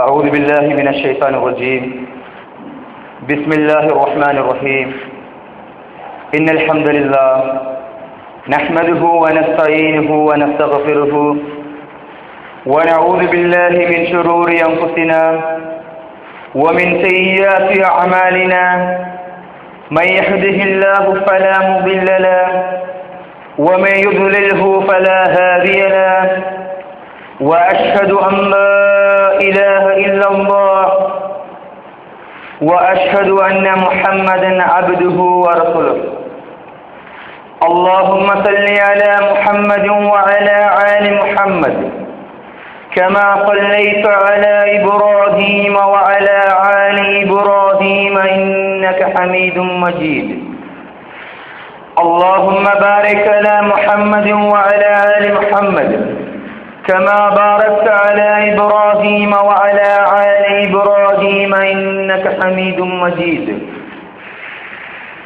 أعوذ بالله من الشيطان الرجيم. بسم الله الرحمن الرحيم. إن الحمد لله نحمده ونستعينه ونستغفره ونعوذ بالله من شرور أنفسنا ومن سيئات أعمالنا. من يهده الله فلا مضل له ومن يضلله فلا هادي له. وأشهد أن لا إله إلا الله وأشهد أن محمدا عبده ورسوله. اللهم صل على محمد وعلى آل محمد كما صليت على إبراهيم وعلى آل إبراهيم إنك حميد مجيد. اللهم بارك على محمد وعلى آل محمد كما باركت على إبراهيم وعلى آل إبراهيم إنك حميد مجيد.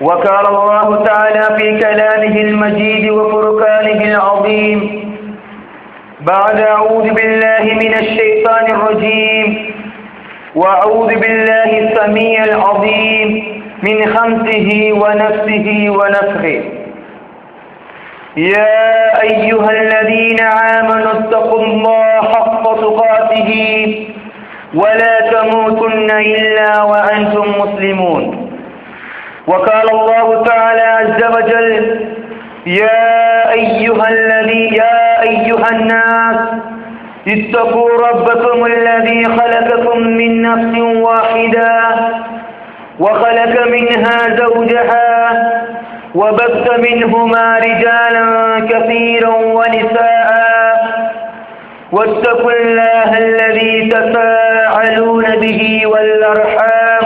وقال الله تعالى في كلامه المجيد وفرقانه العظيم بعد أعوذ بالله من الشيطان الرجيم وأعوذ بالله السميع العظيم من خمسه ونفسه ونفخه. يا أيها الذين آمنوا اتقوا الله حق تقاته ولا تموتن إلا وأنتم مسلمون. وقال الله تعالى عز وجل يا أيها الناس اتقوا ربكم الذي خلقكم من نفس واحدة وخلق منها زوجها وبث منهما رجالا كثيرا ونساء واتقوا الله الذي تساءلون به والأرحام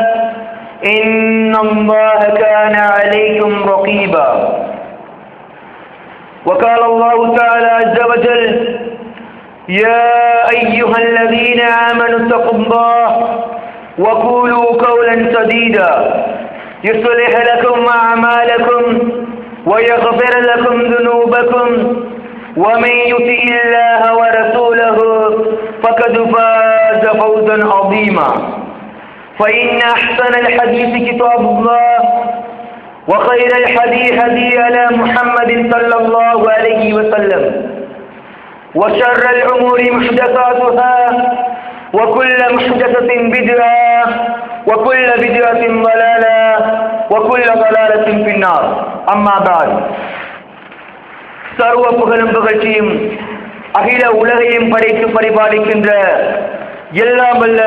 إن الله كان عليكم رقيبا. وقال الله تعالى عز وجل يا أيها الذين آمنوا اتقوا الله وقولوا قولا سديدا يصلح لكم أعمالكم ويغفر لكم ذنوبكم ومن يطع الله ورسوله فقد فاز فوزا عظيما. فإن أحسن الحديث كتاب الله وخير الحديث هدي على محمد صلى الله عليه وسلم وشر الأمور محدثاتها وكل محدثة بدعة وكل بدعة ضلالة وكل ضلالة في النار. أما بعد. சர்வ புகழும் புகழ்ச்சியும் அகில உலகையும் படைத்து பரிபாலிக்கின்ற எல்லாம் வல்ல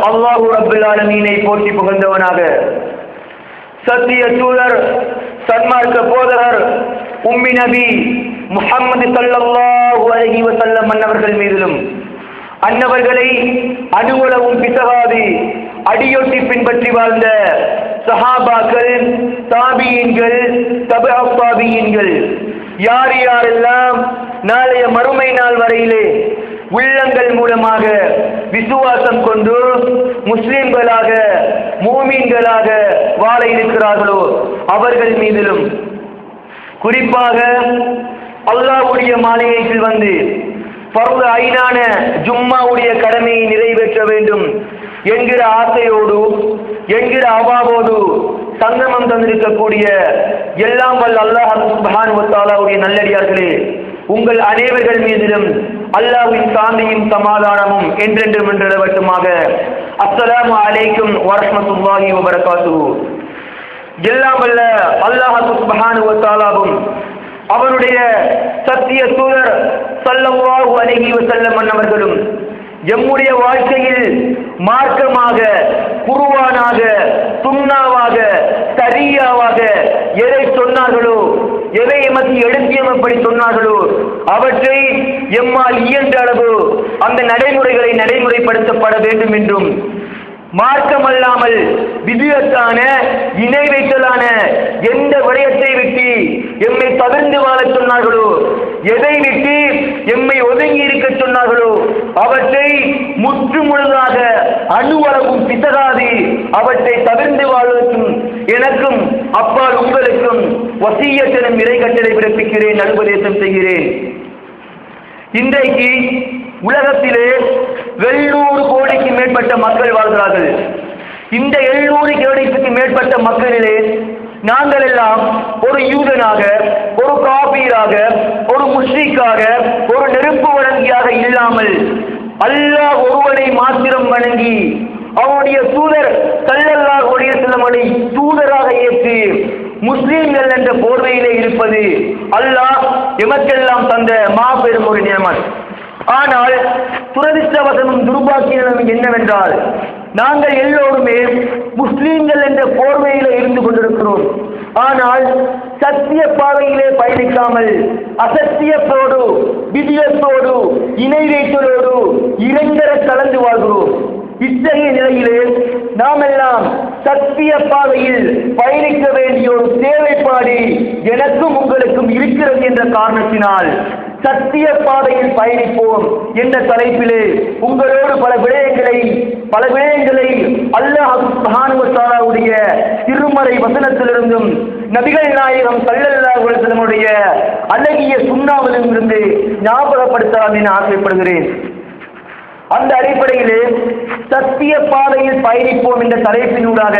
அல்லாஹு ரப்பல் ஆலமீனை போற்றி புகழ்ந்தவனாக சத்திய தூதர் சன்மார்க்க போதகர் உம்மி நபி முஹம்மது ஸல்லல்லாஹு அலைஹி வஸல்லம் அன்னவர்கள் மீதிலும் அன்னவர்களை அணுவளவும் பிசகாது அடியொட்டி பின்பற்றி வாழ்ந்த சஹாபாக்கள், தாபியீன்கள், தபஅ தாபியீன்கள் யார் யாரெல்லாம் நாளைய மறுமை நாள் வரையிலே உள்ளங்கள் மூலமாக விசுவாசம் கொண்டு முஸ்லிம்களாக மூமீன்களாக வாழ இருக்கிறார்களோ அவர்கள் மீதிலும் குறிப்பாக அல்லாஹ்வுடைய மாளிகைக்கு வந்து பர்து ஐனான ஜும்மாவுடைய கடமையை நிறைவேற்ற வேண்டும் என்கிற ஆசையோடு என்கிற அவாவோடு சங்கமம் தந்திருக்கக்கூடிய எல்லாம் வல்ல அல்லாஹ் சுப்ஹானஹு வ தஆலாவுடைய நல்லடியார்களே, உங்கள் அனைவர்கள் மீதிலும் அல்லாஹ்வின் சாந்தியும் சமாதானமும் என்றென்றும் நிலவட்டுமாக. அஸ்ஸலாமு அலைக்கும் வரஹ்மத்துல்லாஹி வ பரகாத்துஹு. எல்லாம் வல்ல அல்லாஹ் சுப்ஹானஹு வ தஆலாவும் அவருடைய சத்திய தூதர் ஸல்லல்லாஹு அலைஹி வஸல்லம் அன்னவர்களும் எம்முடைய வாழ்க்கையில் மார்க்கமாக, குர்ஆனாக, சுன்னாவாக, ஷரீஅவாக எதை சொன்னார்களோ, எதை எமக்கு எடுத்தியமப்படி சொன்னார்களோ அவற்றை எம்மால் இயன்ற அளவு அந்த நடைமுறைகளை நடைமுறைப்படுத்தப்பட வேண்டும் என்றும், மார்க்கமல்லாமல் விதியத்தான இணை வைத்தலான எந்த விடயத்தை விட்டு எம்மை தவிர்த்து வாழ சொன்னார்களோ, எதை விட்டு எம்மை ஒதுங்கி இருக்க சொன்னார்களோ அவற்றை முற்று முழுதாக அணுவளவும் பிசகாது அவற்றை தவிர்த்து வாழ்வதற்கும் எனக்கும் அப்பால் உங்களுக்கும் வசியத்திலும் இறை கட்டளை பிறப்பிக்கிறேன், நல்பதேசம் செய்கிறேன். இன்றைக்கு உலகத்திலே 700 கோடிக்கு மேற்பட்ட மக்கள் வாழ்கிறார்கள். இந்த 700 கோடிக்கு மேற்பட்ட மக்களிலே நாங்கள் எல்லாம் ஒரு யூதனாக, ஒரு காபீராக, ஒரு முஸ்லிக்காக, ஒரு நெருப்பு வணங்கியாக இல்லாமல் அல்லாஹ் ஒருவனை மாத்திரம் வணங்கி அவனுடைய தூதர் ஸல்லல்லாஹு அலைஹி வஸல்லம் தூதராக ஏற்று முஸ்லிம்கள் என்ற போர்வையிலே இருப்பது அல்லாஹ் எமக்கெல்லாம் தந்த மாபெரும் ஒரு நியமத். ஆனால் துரதிர்ஷ்டவசமும் துர்பாக்கியமும் என்னவென்றால், நாங்கள் எல்லோருமே முஸ்லிம்கள் என்ற போர்வையிலே இருந்து கொண்டிருக்கிறோம். ஆனால் சத்திய பாதையிலே பயணிக்காமல் அசத்தியத்தோடு, விதியத்தோடு, இணை வைத்தலோடு இரண்டர கலந்து வாழ்கிறோம். இத்தகைய நிலையிலே நாம் எல்லாம் சத்திய பாதையில் பயணிக்க வேண்டிய ஒரு தேவைப்பாடு எனக்கும் உங்களுக்கும் இருக்கிறது என்ற காரணத்தினால் சத்திய பாதையில் பயணிப்போம் என்ற தலைப்பிலே உங்களோடு பல விடயங்களை அல்லாஹ் சுப்ஹானஹு வ தஆலாவுடைய திருமறை வசனத்திலிருந்தும் நபிகள் நாயகம் ஸல்லல்லாஹு அலைஹி வஸல்லமுடைய அழகிய சுன்னாவிலிருந்து ஞாபகப்படுத்தலாம் என ஆசைப்படுகிறேன். அந்த அடிப்படையிலே சத்திய பாதையில் பயணிப்போம் என்ற தலைப்பினூடாக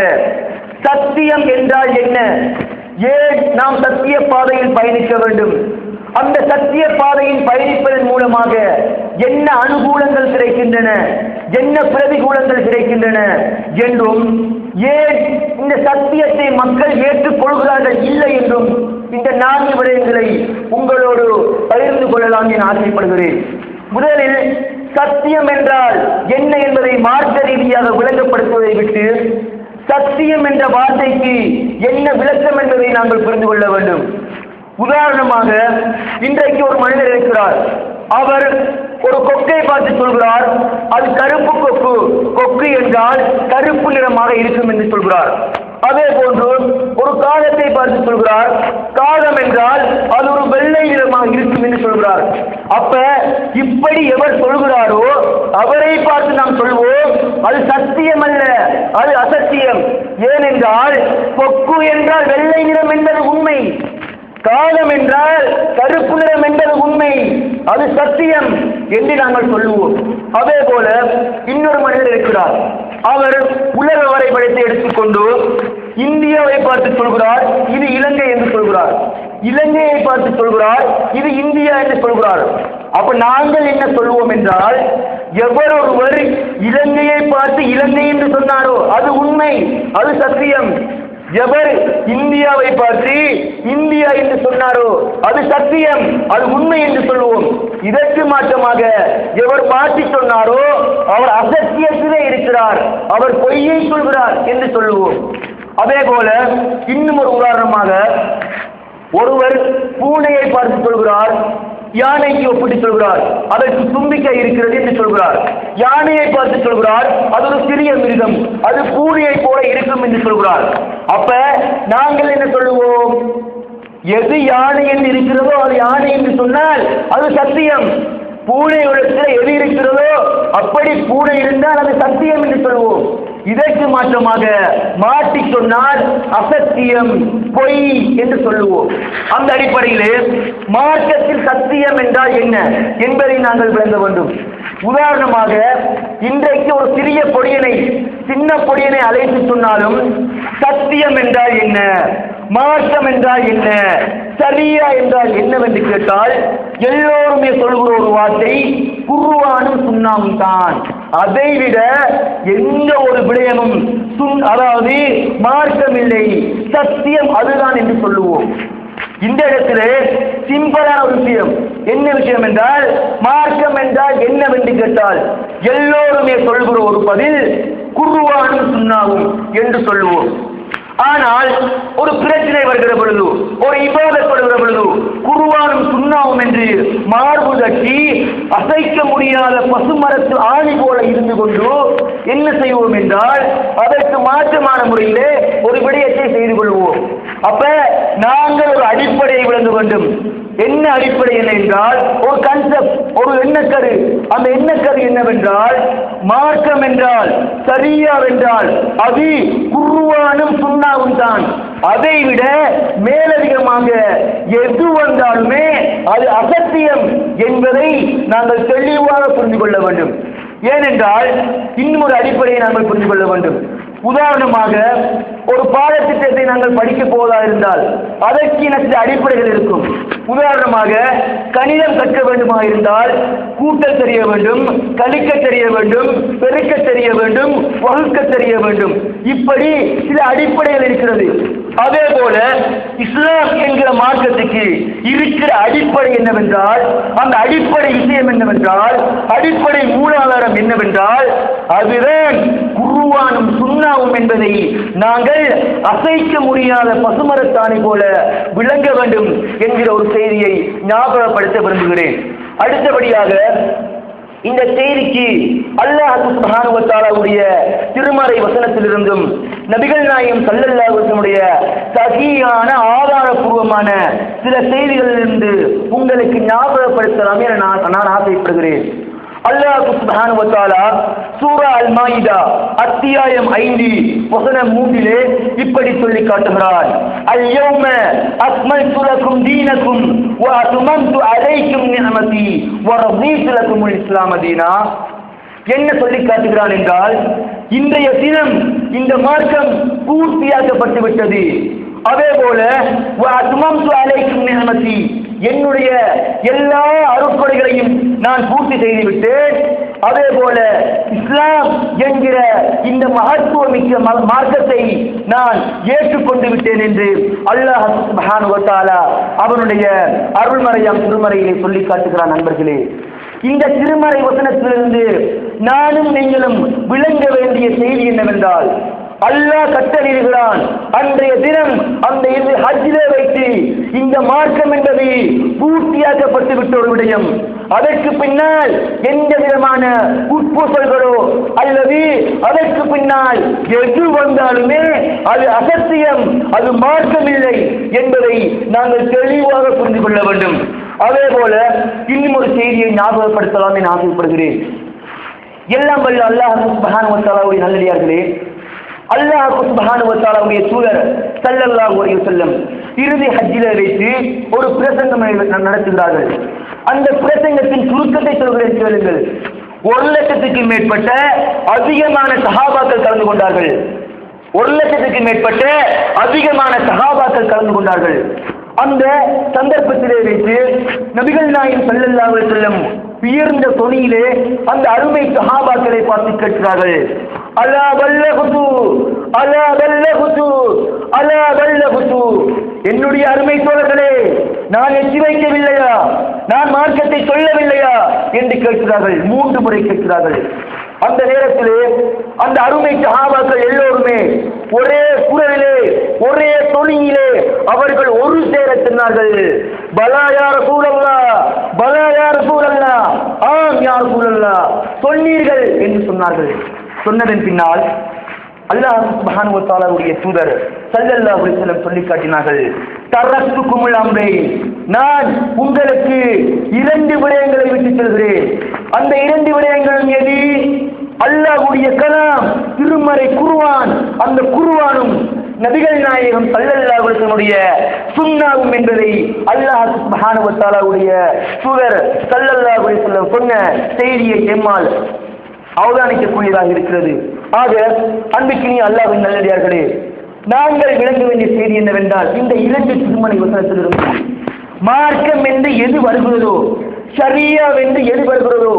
சத்தியம் என்றால் என்ன, ஏன் நாம் சத்திய பாதையில் பயணிக்க வேண்டும், அந்த சத்திய பாதையில் பயணிப்பதன் மூலமாக என்ன அனுகூலங்கள் கிடைக்கின்றன, என்ன பிரதிகூலங்கள் கிடைக்கின்றன என்றும், ஏன் இந்த சத்தியத்தை மக்கள் ஏற்றுக்கொள்கிறார்கள் இல்லை என்றும் இந்த 4 விடயங்களை உங்களோடு பகிர்ந்து கொள்ளலாம் என ஆசைப்படுகிறேன். முதலில் சத்தியம் என்றால் என்ன என்பதை மார்க்க ரீதியாக விளங்கப்படுத்துவதை விட்டு சத்தியம் என்ற வார்த்தைக்கு என்ன விளக்கம் என்பதை நாங்கள் புரிந்து கொள்ள வேண்டும். உதாரணமாக, இன்றைக்கு ஒரு மனிதர் இருக்கிறார். அவர் ஒரு கொக்கை பார்த்து சொல்கிறார், அது கருப்பு கொக்கு, கொக்கு என்றால் கருப்பு நிறமாக இருக்கும் என்று சொல்கிறார். அதே போன்று ஒரு காகத்தை பார்த்து சொல்கிறார், காகம் என்றால் அது ஒரு வெள்ளை நிறமாக இருக்கும் என்று சொல்கிறார். அப்ப இப்படி எவர் சொல்கிறாரோ அவரை பார்த்து நாம் சொல்வோம் அது சத்தியம் அல்ல, அது அசத்தியம். ஏனென்றால் கொக்கு என்றால் வெள்ளை நிறம் என்பது உண்மை, காலம் என்றால் கருப்பு நிறம் என்பது உண்மை, அது சத்தியம் என்று நாங்கள் சொல்லுவோம். அதே போல இன்னொரு மனிதர் இருக்கிறார். அவர் உலக வரைபடத்தை எடுத்துக்கொண்டு இந்தியாவை பார்த்து சொல்கிறார், இது இலங்கை என்று சொல்கிறார். இலங்கையை பார்த்து சொல்கிறார், இது இந்தியா என்று சொல்கிறார். அப்ப நாங்கள் என்ன சொல்லுவோம் என்றால், எவரொருவர் இலங்கையை பார்த்து இலங்கை என்று சொன்னாரோ அது உண்மை, அது சத்தியம். எவர் இந்தியாவை பார்த்து இந்தியா என்று சொன்னாரோ அது சத்தியம், அது உண்மை என்று சொல்லுவோம். இதற்கு மாற்றமாக எவர் மாற்றி சொன்னாரோ அவர் அசத்தியத்திலே இருக்கிறார், அவர் பொய்யை சொல்கிறார் என்று சொல்லுவோம். அதே போல இன்னும் ஒரு உதாரணமாக, ஒருவர் பூனையை பார்த்து சொல்கிறார், யானைக்கு ஒப்பிட்டு சொல்கிறார், அதற்கு தும்பிக்கை இருக்கிறது என்று சொல்கிறார். யானையை பார்த்து சொல்கிறார், அது ஒரு சிறிய மிருகம், அது பூனையை போல இருக்கும் என்று சொல்கிறார். அப்ப நாங்கள் என்ன சொல்லுவோம், எது யானை என்று இருக்கிறதோ அது யானை என்று சொன்னால் அது சத்தியம். பூனை உலகத்தில் எது இருக்கிறதோ அப்படி பூனை இருந்தால் அது சத்தியம் என்று சொல்வோம். இதற்கு மாற்றமாக மாற்றி சொன்னால் அசத்தியம், பொய் என்று சொல்லுவோம். அந்த அடிப்படையிலே மார்க்கத்தில் சத்தியம் என்றால் என்ன என்பதை நாங்கள் விளங்க வேண்டும். உதாரணமாக, இன்றைக்கு ஒரு சிறிய பொடியனை, சின்ன பொடியனை அழைத்து சொன்னாலும் சத்தியம் என்றால் என்ன, மார்க்கம் என்றால் என்ன, சரியா என்றால் என்னவென்று கேட்டால் எல்லோருமே சொல்கிற ஒரு வார்த்தை குர்ஆனும் சுன்னாவும் தான். அதைவிட எந்த ஒரு விடயமும் அதாவது மார்க்கம் இல்லை, சத்தியம் அதுதான் என்று சொல்லுவோம். இந்த இடத்துல சிம்பிளான ஒரு விஷயம், என்ன விஷயம் என்றால், மார்க்கம் என்றால் என்னவென்று கேட்டால் எல்லோருமே சொல்கிற ஒரு பதில் குர்ஆனும் சுன்னாவும் என்று சொல்லுவோம். ஆனால் ஒரு பிரச்சனை வருகிற பொழுது, ஒரு இபாதத் வருகிற பொழுது குர்ஆனும் சுன்னாவும் என்று மார்பு தட்டி அசைக்க முடியாத பசுமரத்து ஆணி போல இருந்து கொண்டு என்ன செய்வோம் என்றால் அதற்கு மாற்றமான முறையிலே ஒரு விடயத்தை செய்து கொள்வோம். அப்ப நாங்கள் ஒரு அடிப்படையை விளங்க வேண்டும். என்ன அடிப்படை என்ன என்றால் ஒரு கன்செப்ட், ஒரு எண்ணக்கரு. அந்த எண்ணக்கரு என்னவென்றால், மார்க்கம் என்றால் சரியா என்றால் அது குர்ஆனும் சுன்னாவும் தான். அதைவிட மேலதிகமாக எது வந்தாலுமே அது அசத்தியம் என்பதை நாங்கள் தெளிவாக புரிந்து கொள்ள வேண்டும். ஏனென்றால் இன்னும் ஒரு அடிப்படையை நாங்கள் புரிந்து கொள்ள வேண்டும். உதாரணமாக ஒரு பாடத்திட்டத்தை நாங்கள் படிக்கப் போவதாக இருந்தால் அதற்கு சில அடிப்படைகள் இருக்கும். உதாரணமாக கணிதம் கற்க வேண்டுமா இருந்தால் கூட்டல் தெரிய வேண்டும், கழிக்க தெரிய வேண்டும், பெருக்க தெரிய வேண்டும், வகுக்க தெரிய வேண்டும். இப்படி சில அடிப்படைகள் இருக்கிறது. அதே போல இஸ்லாம் என்கிற மார்க்கத்துக்கு இருக்கிற அடிப்படை என்னவென்றால், அந்த அடிப்படை விஷயம் என்னவென்றால், அடிப்படை மூலாதாரம் என்னவென்றால் அதுதான் குர்ஆனும் சுன்னாவும் என்பதை நாங்கள் அசைக்க முடியாத பசுமரத்தானை போல விளங்க வேண்டும் என்கிற ஒரு செய்தியை ஞாபகப்படுத்த விரும்புகிறேன். அடுத்தபடியாக இந்த செய்திக்கு அல்லாஹ் சுப்ஹானஹு வ தஆலாவுடைய திருமறை வசனத்திலிருந்தும் நபிகள் நாயகம் ஸல்லல்லாஹு அலைஹி வஸல்லம் சஹீஹான ஆதாரபூர்வமான சில செய்திகளிலிருந்து உங்களுக்கு ஞாபகப்படுத்தலாம் என நான் ஆசைப்படுகிறேன். அல்லாஹ் சுப்ஹானஹு வ தஆலா சூரா அல் மாயிதா அத்தியாயம் 5 வசனம் 3 இப்படி சொல்லி காட்டுகிறார். அல் யௌம அக்மல்து லக்கும் தீனக்கும் வ அத்மம்து அலைக்கும் நிஅமதி வ ரதீது லக்குமுல் இஸ்லாம தீனா. என்ன சொல்லி காட்டுகிறான் என்றால், இன்றைய தினம் இந்த மார்க்கம் பூர்த்தியாக்கப்பட்டு விட்டது. அதே போல வ அத்மம்து அலைக்கும் நிஅமதி, என்னுடைய எல்லா அருட்கொடைகளையும் நான் பூர்த்தி செய்துவிட்டேன். அதே போல இஸ்லாம் என்கிற இந்த மகத்துவமிக்க மார்க்கத்தை நான் ஏற்றுக்கொண்டு விட்டேன் என்று அல்லாஹ் சுப்ஹானஹு வ தஆலா அவனுடைய அருள்மறையாம் திருமறையிலே சொல்லி காட்டுகிறான். நண்பர்களே, இந்த திருமறை வசனத்திலிருந்து நானும் நீங்களும் விளங்க வேண்டிய செய்தி என்னவென்றால், அல்லாஹ் கட்டளையிடுகிறான், அன்றைய தினம் அந்த ஹஜ்ஜிலே வைத்து இந்த மார்க்கம் என்பது பூர்த்தியாக்கப்பட்டு விட்ட ஒரு விடயம். அதற்கு பின்னால் எந்த விதமான உட்பூசல்களோ அல்லது அதற்கு பின்னால் எது வந்தாலுமே அது அசத்தியம், அது மார்க்கமில்லை என்பதை நாங்கள் தெளிவாக புரிந்து கொள்ள வேண்டும். அதே போல இன்னும் ஒரு செய்தியை ஞாபகப்படுத்தலாம் என ஆசைப்படுகிறேன். எல்லாம் வல்ல அல்லாஹ் சுப்ஹானஹு வ தஆலாவுடைய நல்லடியார்களே, அல்லாஹ் சுப்ஹானஹு வ தஆலாவுடைய தூதர் ஸல்லல்லாஹு அலைஹி வஸல்லம் இறுதி ஹஜ்ஜிலே வைத்து ஒரு பிரசங்கம் நடத்துகிறார்கள். அந்த பிரசங்கத்தின் சுருக்கத்தை சொல்கிறேன் கேளுங்கள். 1,00,000க்கு மேற்பட்ட அதிகமான சஹாபாக்கள் கலந்து கொண்டார்கள். 1,00,000க்கு மேற்பட்ட அதிகமான சஹாபாக்கள் கலந்து கொண்டார்கள். அந்த சந்தர்ப்பத்திலே வைத்து நபிகள் நாயகம் ஸல்லல்லாஹு அலைஹி வஸல்லம் உயர்ந்த தொனியிலே அந்த அருமை சஹாபாக்களை பார்த்து கேட்கிறார்கள். அலா பல்லகுது அலா பல்லகுது அலா பல்லகுது, என்னுடைய அருமை தோழர்களே, நான் எச்சி வைக்கவில்லையா, நான் மார்க்கத்தை சொல்லவில்லையா என்று கேட்கிறார்கள். 3 முறை கேட்கிறார்கள். அந்த நேரத்திலே அந்த அருமை சஹாபாக்கள் எல்லோருமே ஒரே குரலிலே ஒரே தொனியிலே அவர்கள் ஒரு சேர சொன்னார்கள், பலா யா ரசூலல்லாஹ், பலா யா ரசூலல்லாஹ், ஆம் யா ரசூலல்லாஹ், சொன்னீர்கள் என்று சொன்னார்கள். சொன்னதன் பின்னால் அல்லாஹ் சுப்ஹானஹு வ தஆலாவுடைய தூதர் ஸல்லல்லாஹு அலைஹி வஸல்லம் சொல்லி காட்டினார்கள், தரத்துக்குமுல் அம்ரை, நான் உங்களுக்கு 2 விடயங்களை விட்டு செல்கிறேன். அந்த 2 விடயங்களும் எது? அல்லாஹ்வுடைய கலாம் திருமறை குர்ஆன், அந்த குர்ஆனும் நபிகள் நாயகம் ஸல்லல்லாஹு அலைஹி வஸல்லம் சுன்னாவும் என்பதை அல்லாஹ் சுப்ஹானஹு வ தஆலாவுடைய தூதர் ஸல்லல்லாஹு அலைஹி வஸல்லம் சொன்ன செய்தியை எம்மால் அவதானிக்கக்கூடியதாக இருக்கிறது. ஆக அன்பிற்கினிய அல்லாஹ்வின் நல்லடியார்களே, நாங்கள் விளங்க வேண்டிய செய்தி என்னவென்றால், இந்த 2 திருமறை வசனத்திலிருந்து மார்க்கம் என்று எது வருகிறதோ, ஷரியா என்று எது வருகிறதோ,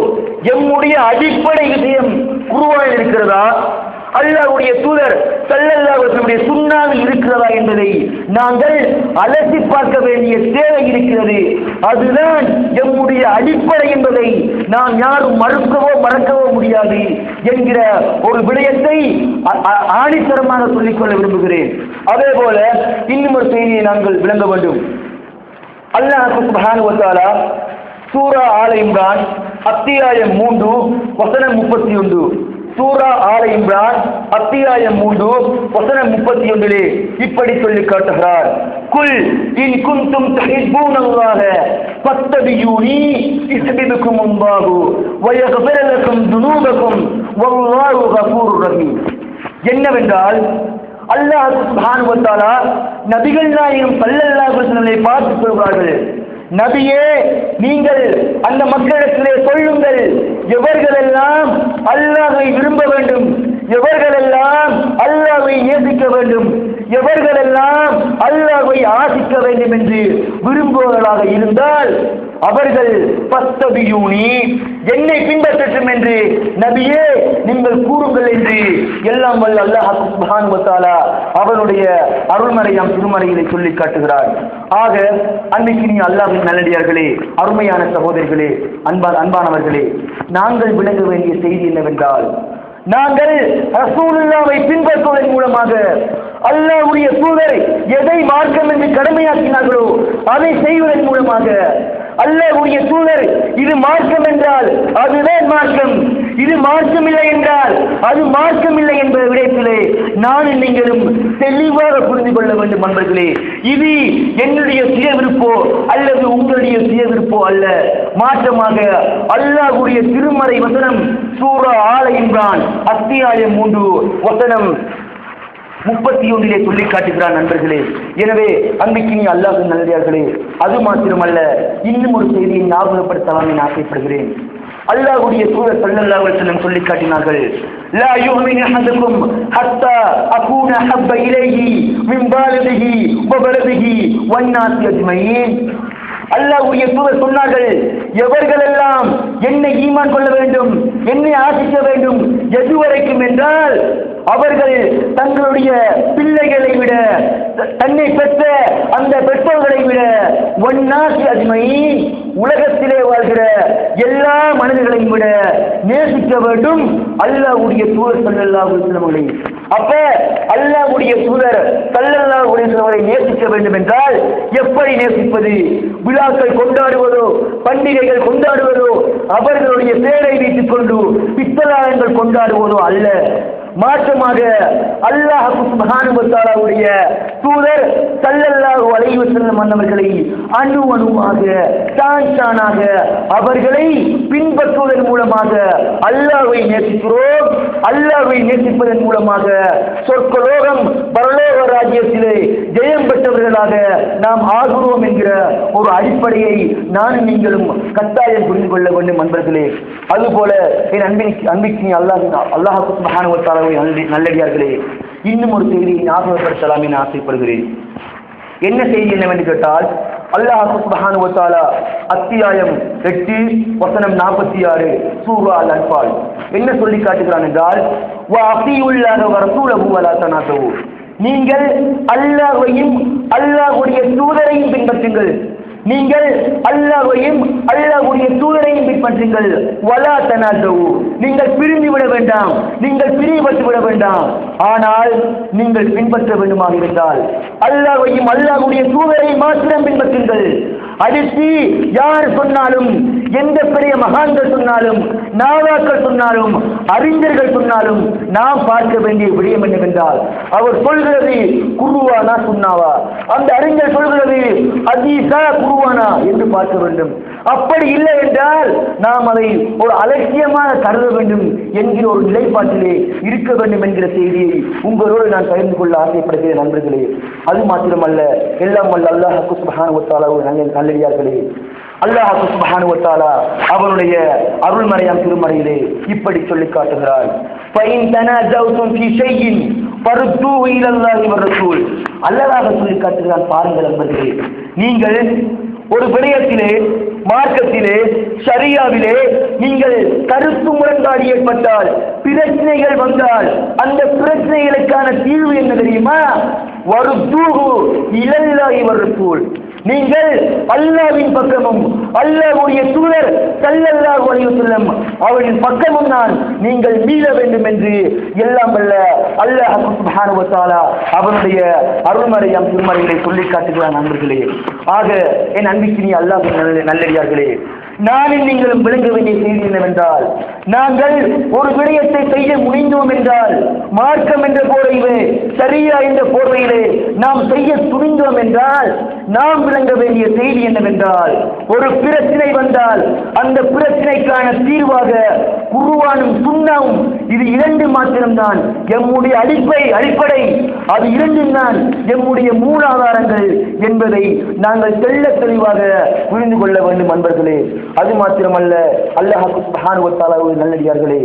எம்முடைய அடிப்படை விஷயம் குர்ஆனில் இருக்கிறதா, அல்லாஹ்வுடைய தூதர் ஸல்லல்லாஹு அலைஹி வஸல்லம் சுன்னாவில் இருக்கிறதா என்பதை நாங்கள் அலசி பார்க்க வேண்டிய தேவை இருக்கிறது. அதுதான் எம்முடைய அடிப்படை என்பதை நாம் யாரும் மறக்கவோ முடியாது என்கிற ஒரு விடயத்தை ஆணித்தரமாக சொல்லிக்கொள்ள விரும்புகிறேன். அதே போல இன்னும் ஒரு செய்தியை நாங்கள் விளங்க வேண்டும். அல்லாஹ் சுப்ஹானஹு வ தஆலா சூரா ஆல இம்ரான் அத்தியாயம் 3 வசனம் 31, சூரா ஆல இம்ரான் அத்தியாயம் 3 வசனம் 31 இப்படி சொல்லி காட்டுகிறார், குல் இன் குன்தும் துஹிப்பூனல்லாஹ ஃபத்தபியூனி யுஹ்பிபுகுமுல்லாஹு வ யக்ஃபிர் லக்கும் துனூபக்கும் வல்லாஹு கஃபூருர் ரஹீம். என்னவென்றால், அல்லாஹ் சுப்ஹானஹு வ தஆலா நபிகள் நாயகம் ஸல்லல்லாஹு அலைஹி வஸல்லம் பார்த்து சொல்கிறார்கள், நபியே, நீங்கள் அந்த மக்களிடத்திலே சொல்லுங்கள், எவர்களெல்லாம் அல்லாஹ்வை விரும்ப வேண்டும், எவர்களெல்லாம் அல்லாஹ்வை நேசிக்க வேண்டும், எவர்களெல்லாம் அல்லாஹ்வை ஆசிக்க வேண்டும் என்று விரும்புவர்களாக இருந்தால் அவர்கள் பஸ்தபியூனி என்னை பின்பற்றட்டும் என்று நபியே நீங்கள் கூறுங்கள் என்று எல்லாம் வல்ல அல்லாஹ் சுப்ஹானஹு வ தஆலா அவனுடைய அருள்மறையாம் திருமறையிலே சொல்லி காட்டுகிறார். ஆக அன்னைக்கு அல்லாஹ்வின் நல்லடியார்களே, அருமையான சகோதரிகளே, அன்பானவர்களே, நாங்கள் விளங்க வேண்டிய செய்தி என்னவென்றால், நாங்கள் ரசூலுல்லாஹ்வை பின்பற்றுவதன் மூலமாக அல்லாஹ்வுடைய தூதர் எதை மார்க்கம் என்று கடமையாக்கினார்களோ அதை செய்வதன் மூலமாக அல்லாஹ்வுடைய தூதர் இது மார்க்கம் என்றால் அதுதான் மார்க்கம், இது மார்க்கம் இல்லை என்றால் அது மார்க்கம் இல்லை என்ற விடயத்திலே நானும் நீங்களும் தெளிவாக புரிந்து கொள்ள வேண்டும் நண்பர்களே. இது என்னுடைய சுய விருப்போ அல்லது உங்களுடைய சுய விருப்போ அல்ல, மாற்றமாக அல்லாஹ்வுடைய திருமறை வசனம் சூரா ஆல இம்ரான் அத்தியாயம் 3 வசனம் 31 சொல்லி காட்டுகிறான் நண்பர்களே. எனவே அன்றைக்கு அல்லாஹ்வின் நல்லடியார்களே, அது மாத்திரமல்ல, இன்னும் ஒரு செய்தியை ஞாபகப்படுத்தலாம் என ஆசைப்படுகிறேன். அல்லாஹ்வுடைய தூதர் ஸல்லல்லாஹு அலைஹி வஸல்லம் சொல்லி காட்டினார்கள், லா யுமினு அஹதுக்கும் ஹத்தா அகூன ஹப்ப இலைஹி மின் வாலிதிஹி வ வலதிஹி வன்னாஸி அஜ்மஈன். அல்லாஹ்வுடைய தூதர் சொன்னார்கள், எவர்களெல்லாம் என்னை ஈமான் கொள்ள வேண்டும், என்னை ஆசிக்க வேண்டும், எதுவரைக்கும் என்றால் அவர்கள் தங்களுடைய பிள்ளைகளை விட, தன்னை பெற்ற அந்த பெற்றோர்களை விட, வன்னாஸி அஜ்மஈன் உலகத்திலே வாழ்கிற எல்லா மனிதர்களையும் விட நேசிக்க வேண்டும் அல்லாஹ்வுடைய தூதர் ஸல்லல்லாஹு அலைஹி வஸல்லம். அப்ப அல்லாஹ்வுடைய தூதர் ஸல்லல்லாஹு அலைஹி வஸல்லம் நேசிக்க வேண்டும் என்றால் எப்படி நேசிப்பது? விழாக்கள் கொண்டாடுவதோ, பண்டிகைகள் கொண்டாடுவதோ, அவர்களுடைய பேரை வைத்துக் கொண்டு பித்தலாயங்கள் கொண்டாடுவதோ அல்ல. மாற்றமாக அல்லாஹ் சுப்ஹானஹு வ தஆலாவுடைய தூதர் ஸல்லல்லாஹு அலைஹி வஸல்லம் அவர்களை அணு அணுவாக தானாக அவர்களை பின்பற்றுவதன் மூலமாக அல்லாஹ்வை நேசிக்கிறோம். அல்லாஹ்வை நேசிப்பதன் மூலமாக சொர்க்கலோகம் பரலோக ராஜ்யத்திலே ஜெயம் பெற்றவர்களாக நாம் ஆகிறோம் என்கிற ஒரு அடிப்படையை நானும் நீங்களும் கட்டாயம் புரிந்து கொள்ள வேண்டும் நண்பர்களே. அதுபோல என் அன்பிற்கு அல்லாஹ் சுப்ஹானஹு வ தஆலா நல்லடியார்களே, இன்னும் ஒரு செய்தியை ஞாபகப்படுத்தலாம் என ஆசைப்படுகிறேன். என்ன செய்தி என்னவென்று கேட்டால், அல்லாஹ் சுப்ஹானஹு வ தஆலா அத்தியாயம் 8 வசனம் 46 சூரா அல்-அன்ஃபால் என்ன சொல்லி காட்டுகிறான் என்றால், வ அஸீஉல்லாஹ வ ரசூலஹு வ லா தனாஸு, நீங்கள் அல்லாஹ்வையும் அல்லாஹ்வுடைய தூதரையும் பின்பற்றுங்கள், நீங்கள் அல்லாஹ்வையும் அல்லாஹ்வுடைய தூதரையும் பின்பற்றுங்கள், வலா தனாஸு, நீங்கள் பிரிந்து விட வேண்டாம், நீங்கள் பிரிவுபட்டு விட வேண்டாம். ஆனால் நீங்கள் பின்பற்ற வேண்டுமாக இருந்தால் அல்லாஹ்வையும் அல்லாஹ்வுடைய தூதரை மாத்திரம் பின்பற்றுங்கள். அடுத்து யார் சொன்னாலும், எந்த பெரிய மகான்கள் சொன்னாலும், நாவாக்கள் சொன்னாலும், அறிஞர்கள் சொன்னாலும் நாம் பார்க்க வேண்டிய விடயம் என்னவென்றால், அவர் சொல்கிறது குருவானா சுன்னாவா, அந்த அறிஞர் சொல்கிறது ஹதீஸா குருவானா என்று பார்க்க வேண்டும். அப்படி இல்லை என்றால் நாம் அதை ஒரு அலட்சியமாக கருத வேண்டும் என்கிற ஒரு நிலைப்பாட்டிலே இருக்க வேண்டும் என்கிற செய்தியை உங்களோடு நான் பகிர்ந்து கொள்ள ஆசைப்படுகிறேன் நண்பர்களே. அது மாத்திரமல்ல, எல்லாம் வல்ல அல்லாஹ் சுப்ஹானஹு வ தஆலா நல்லடியார்களே, அல்லாஹ் சுப்ஹானஹு வ தஆலா அவனுடைய அருள்மறையாம் திருமறையிலே இப்படி சொல்லி காட்டுகிறார், ஃபைன் தனாஸௌதும் ஃபீ ஷைஇன் ஃபருத்தூஹு இலல்லாஹி வ ரசூல். அல்லாஹ் சொல்லி காட்டுகிறான், பாருங்கள் நண்பர்களே, நீங்கள் ஒரு விடயத்திலே, மார்க்கத்திலே, ஷரியாவிலே நீங்கள் கருத்து முரண்பாடு ஏற்பட்டால், பிரச்சனைகள் வந்தால், அந்த பிரச்சனைகளுக்கான தீர்வு என்ன தெரியுமா? வருத்தூஹு இலல்லாஹி வ ரசூல். நீங்கள் அல்லாஹ்வின் பக்கமும் அல்லாஹ்வுடைய தூதர் ஸல்லல்லாஹு அலைஹி வஸல்லம் அவரின் பக்கமும் தான் நீங்கள் மீள வேண்டும் என்று எல்லாம் வல்ல அல்லாஹ் சுப்ஹானஹு வ தஆலா அவனுடைய அருள்மறையாம் திருமறைகளை சொல்லி காட்டுகிறான் நண்பர்களே. ஆக என் அன்பிற்கினிய அல்லாஹ்வின் நல்லடியார்களே, நானும் நீங்களும் விளங்க வேண்டிய செய்தி என்னவென்றால், நாங்கள் ஒரு விடயத்தை செய்ய முனைந்தோம் என்றால், மார்க்கம் என்ற போர்வையிலே, சரியா என்ற போர்வையிலே நாம் செய்ய துணிந்தோம் என்றால், நாம் விளங்க வேண்டிய செய்தி என்னவென்றால், ஒரு பிரச்சனை வந்தால் அந்த பிரச்சனைக்கான தீர்வாக குர்ஆனும் சுன்னாவும் இது இரண்டு மாத்திரம்தான் எம்முடைய அடிப்படை, அது இரண்டும் தான் எம்முடைய மூலாதாரங்கள் என்பதை நாங்கள் தெள்ள தெளிவாக புரிந்து கொள்ள வேண்டும் நண்பர்களே. அது மாத்திரமல்ல அல்லாஹ் சுப்ஹானஹு வ தஆலாவுடைய நல்லடியார்களே,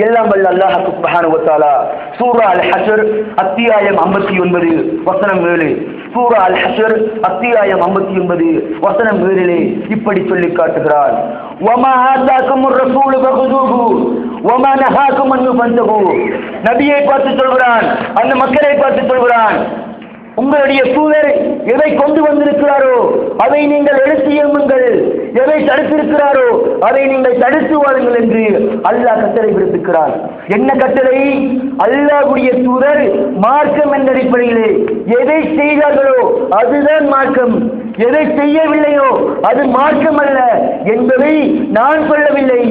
எல்லாம் வல்ல அல்லாஹ் சுப்ஹானஹு வ தஆலா சூரா அல் ஹஷ்ர் அத்தியாயம் 59 வசனம் 7, சூரா அல் ஹஷ்ர் அத்தியாயம் 59 வசனம் 7 இப்படி சொல்லி காட்டுகிறார், வமா ஆதாகுமுர் ரசூலு ஃபகுதுஹு வமா நஹாகும் அன்ஹு ஃபந்தஹு. நபியை பார்த்து சொல்கிறான், அந்த மக்களை பார்த்து சொல்கிறான், உங்களுடைய தூதர் எதை கொண்டு வந்திருக்கிறாரோ அதை நீங்கள் எடுத்து எம்புங்கள், எதை தடுத்திருக்கிறாரோ அதை நீங்கள் தடுத்து வாழுங்கள் என்று அல்லாஹ் கட்டளை பிறப்பிக்கிறார். என்ன கட்டளை? அல்லாஹ்வுடைய தூதர் மார்க்கம் என்ற அடிப்படையிலே எதை செய்தார்களோ அதுதான் மார்க்கம், எதை செய்யவில்லையோ அது மார்க்கம் அல்ல என்பதை நான் சொல்லவில்லை.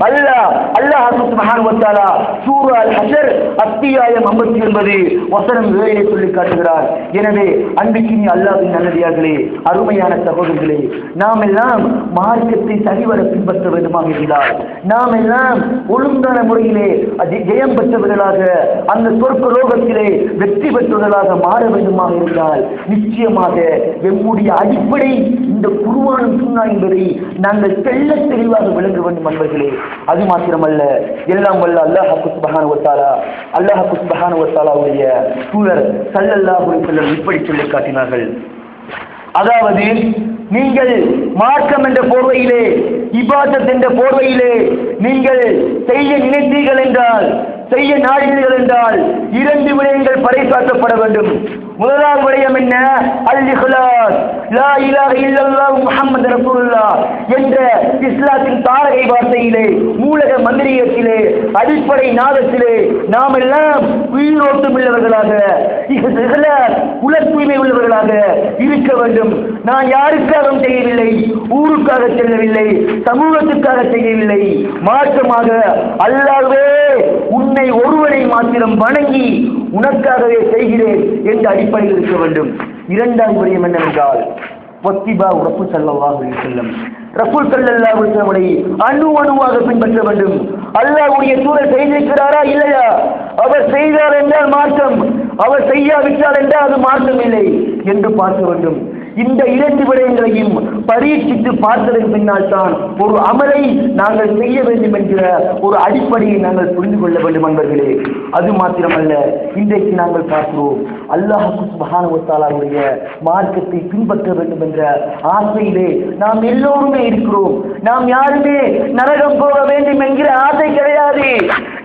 அல்லாஹ் சுப்ஹானஹு வ தஆலா சூரா அல் ஹஷ்ர் அத்தியாயம் 59 வசனம் 7 சொல்லி காட்டுகிறார். எனவே அன்பிற்கினி அல்லாஹ்வின் நல்லடியார்களே, அருமையான சகோதரர்களே, நாம் எல்லாம் மார்க்கத்தை சரிவர பின்பற்ற வேண்டுமாக இருந்தால், நாம் எல்லாம் ஒழுங்கான முறையிலே ஜெயம் பெற்றவர்களாக அந்த சொர்க்க லோகத்திலே வெற்றி பெற்றவர்களாக மாற வேண்டுமாக இருந்தால் நிச்சயமாக எம்முடைய அடிப்படை இந்த குர்ஆனும் சுன்னா என்பதை நாங்கள் தெள்ளத் தெளிவாக விளங்க வேண்டும் என்பர்களே. அது மாத்திரமல்ல, எல்லாம் வல்ல அல்லாஹ் சுப்ஹானஹு வ தஆலாவுடைய தூதர் ஸல்லல்லாஹு அலைஹி வஸல்லம் இப்படி சொல்லி காட்டினார்கள், அதாவது நீங்கள் மார்க்கம் என்ற போர்வையிலே, இபாதத் என்ற போர்வையிலே நீங்கள் செய்ய நினைத்தீர்கள் என்றால், செய்ய நாடினீர்கள் என்றால் 2 விடயங்கள் பறைசாற்றப்பட வேண்டும். முதலாவது விடயம் என்ன? அல் இஹ்லாஸ், லா இலாஹ இல்லல்லாஹு முஹம்மது ரசூலுல்லாஹ் என்ற இஸ்லாத்தின் தாரகை வார்த்தையிலே, மூலக மந்திரியத்திலே, அடிப்படை நாதத்திலே நாம் எல்லாம் உயிரோட்டம் உள்ளவர்களாக, இஹ்லாஸ் உல தூய்மை உள்ளவர்களாக இருக்க வேண்டும். நான் யாருக்காகவும் செய்யவில்லை, ஊருக்காக செல்லவில்லை, சமூகத்துக்காக செய்யவில்லை, மாற்றமாக அல்லாஹ்வே உன்னை ஒருவனை மாத்திரம் வணங்கி உனக்காகவே செய்கிறேன் என்ற அடிப்படையில் இருக்க வேண்டும். இரண்டாவது விடயம் என்னவென்றால் வத்திபா ரசூல் ஸல்லல்லாஹு அலைஹி வஸல்லம், ரசூல் ஸல்லல்லாஹு அலைஹி வஸல்லம் அணுவாக பின்பற்ற வேண்டும். அல்லாஹ்வுடைய தூதர் செய்திருக்கிறாரா இல்லையா? அவர் செய்தார் என்றால் மார்க்கம், அவர் செய்யாவிட்டார் என்றால் அது மார்க்கம் இல்லை என்று பார்க்க வேண்டும். இந்த 2 விடயங்களையும் பரீட்சித்து பார்த்ததன் பின்னால் தான் ஒரு அமலை நாங்கள் செய்ய வேண்டும் என்கிற ஒரு அடிப்படையை நாங்கள் புரிந்து கொள்ள வேண்டும் என்பர்களே. அது மாத்திரமல்ல, இன்றைக்கு நாங்கள் பார்க்கிறோம் அல்லாஹ் சுப்ஹானஹு வ தஆலாவுடைய மார்க்கத்தை பின்பற்ற வேண்டும் என்ற ஆசையிலே நாம் எல்லோருமே இருக்கிறோம். நாம் யாருமே நரகம் போக வேண்டும் என்கிற ஆசை கிடையாது.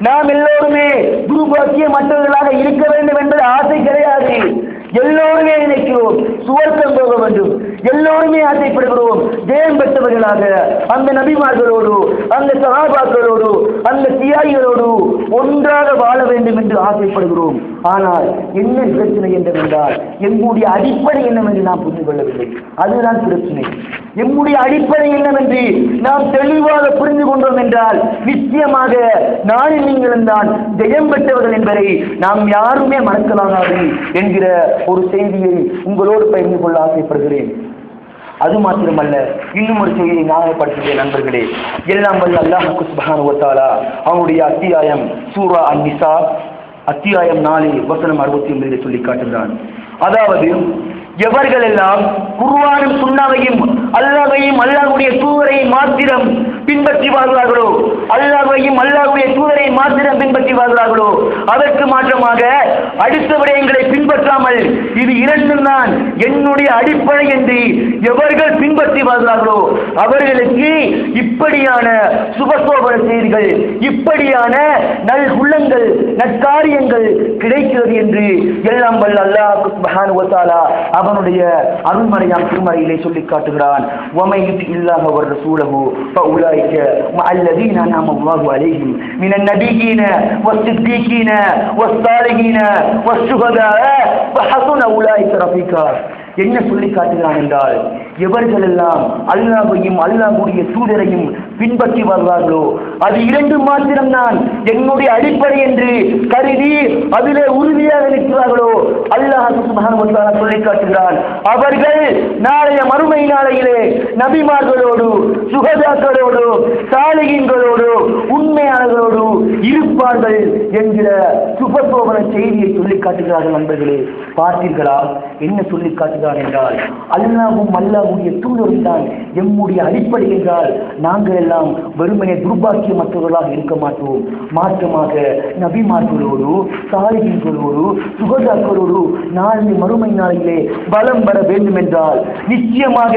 நாம் எல்லோருமே துர்பாக்கியமற்றவர்களாக இருக்க வேண்டும் என்ற ஆசை கிடையாது. எல்லோருமே நினைக்கிறோம் சுவர்க்கம் போக வேண்டும், எல்லோருமே ஆசைப்படுகிறோம் ஜெயம் பெற்றவர்களாக அந்த நபிமார்களோடு, அந்த சஹாபாக்களோடு, அந்த தியாகிகளோடு ஒன்றாக வாழ வேண்டும் என்று ஆசைப்படுகிறோம். ஆனால் என்ன பிரச்சனை என்னவென்றால் எம்முடைய அடிப்படை என்னவென்று நாம் புரிந்து கொள்ளவில்லை. அதுதான் பிரச்சனை. எம்முடைய அடிப்படை என்னவென்று நாம் தெளிவாக புரிந்து கொண்டோம் என்றால் நிச்சயமாக நானும் நீங்களும் தான் ஜெயம் பெற்றவர்கள் என்பதை நாம் யாருமே மறக்கலாகாது என்கிற ஒரு செய்தியை உங்களோடு பகிர்ந்து கொள்ள ஆசைப்படுகிறேன். அது மாத்திரமல்ல, இன்னும் ஒரு செய்தியை ஞாபகப்படுத்துகிறேன் நண்பர்களே. எல்லாம் வல்ல அல்லாஹ் சுப்ஹானஹு வ தஆலா அவனுடைய அத்தியாயம் சூரா அன்-நிசா அத்தியாயம் 4 வசனம் 69 சொல்லி காட்டுகிறான். அதாவது எவர்கள் எல்லாம் குர்ஆனும் சுன்னாவையும் அல்லாஹ்வையும் அல்லாஹ்வுடைய தூதரையும் மாத்திரம் பின்பற்றி வாழ்கிறார்களோ, அல்லாஹ்வையும் அல்லாஹ்வுடைய தூதரை மாத்திரம் பின்பற்றி வாழ்கிறார்களோ, அதற்கு மாற்றமாக அடுத்த விடயங்களை பின்பற்றாமல் இது 2 தான் என்னுடைய அடிப்படை என்று எவர்கள் பின்பற்றி வாழ்கிறார்களோ அவர்களுக்கு இப்படியான சுபசோபன செய்திகள், இப்படியான நல் உள்ளங்கள், நற்காரியங்கள் கிடைக்கிறது என்று எல்லாம் வல்ல அல்லாஹ் சுப்ஹானஹு வ தஆலா அவனுடைய அருள்மறையாம் திருமறையிலே சொல்லி காட்டுகிறான். வமையுத் இல்லாஹ வ ரசூலஹு ஃபஉலாயிக மஅல்லதீன அன்அம அல்லாஹு அலைஹிம் மினன் நபியீன வஸ்ஸித்தீகீன வஸ்ஸாலிஹீன வஸ்ஸுஹதா வஹஸன உலாயிக ரஃபீகா. என்ன சொல்லி காட்டுகிறான் என்றால், எவர்கள் எல்லாம் அல்லாஹ்வையும் அல்லாஹ்வுடைய தூதரையும் பின்பற்றி வருவார்களோ அது 2 மாத்திரம்தான் என்னுடைய அடிப்படை என்று கருதி அதிலே உறுதியாக நிற்கிறார்களோ அல்லாஹ் சுப்ஹானஹு வ தஆலா சொல்லி காட்டுகிறான், அவர்கள் நாளைய மறுமை நாளையிலே நபிமார்களோடு, சுஹதாக்களோடு, சாலிஹீன்களோடு, உண்மையாளர்களோடு இருப்பார்கள் என்கிற சுபசோபன செய்தியை சொல்லி காட்டுகிறார்கள். நண்பர்களே, பார்த்தீர்களா என்ன சொல்லி காட்டுகிறார் என்றால், அல்லாஹ்வும் அல்லாஹ்வுடைய அல்லாஹ்வுடைய தூதரும் தான் எம்முடைய அடிப்படை என்றால் நாங்கள் எல்லாம் வெறுமனே துர்பாக்கியமற்றவர்களாக இருக்க மாட்டோம். மாற்றமாக நபிமார்களோடு சாலிஹீன்களோடு சுகதாக்களோடு நாளை மறுமை நாளிலே பலம் பெற வேண்டும் என்றால் நிச்சயமாக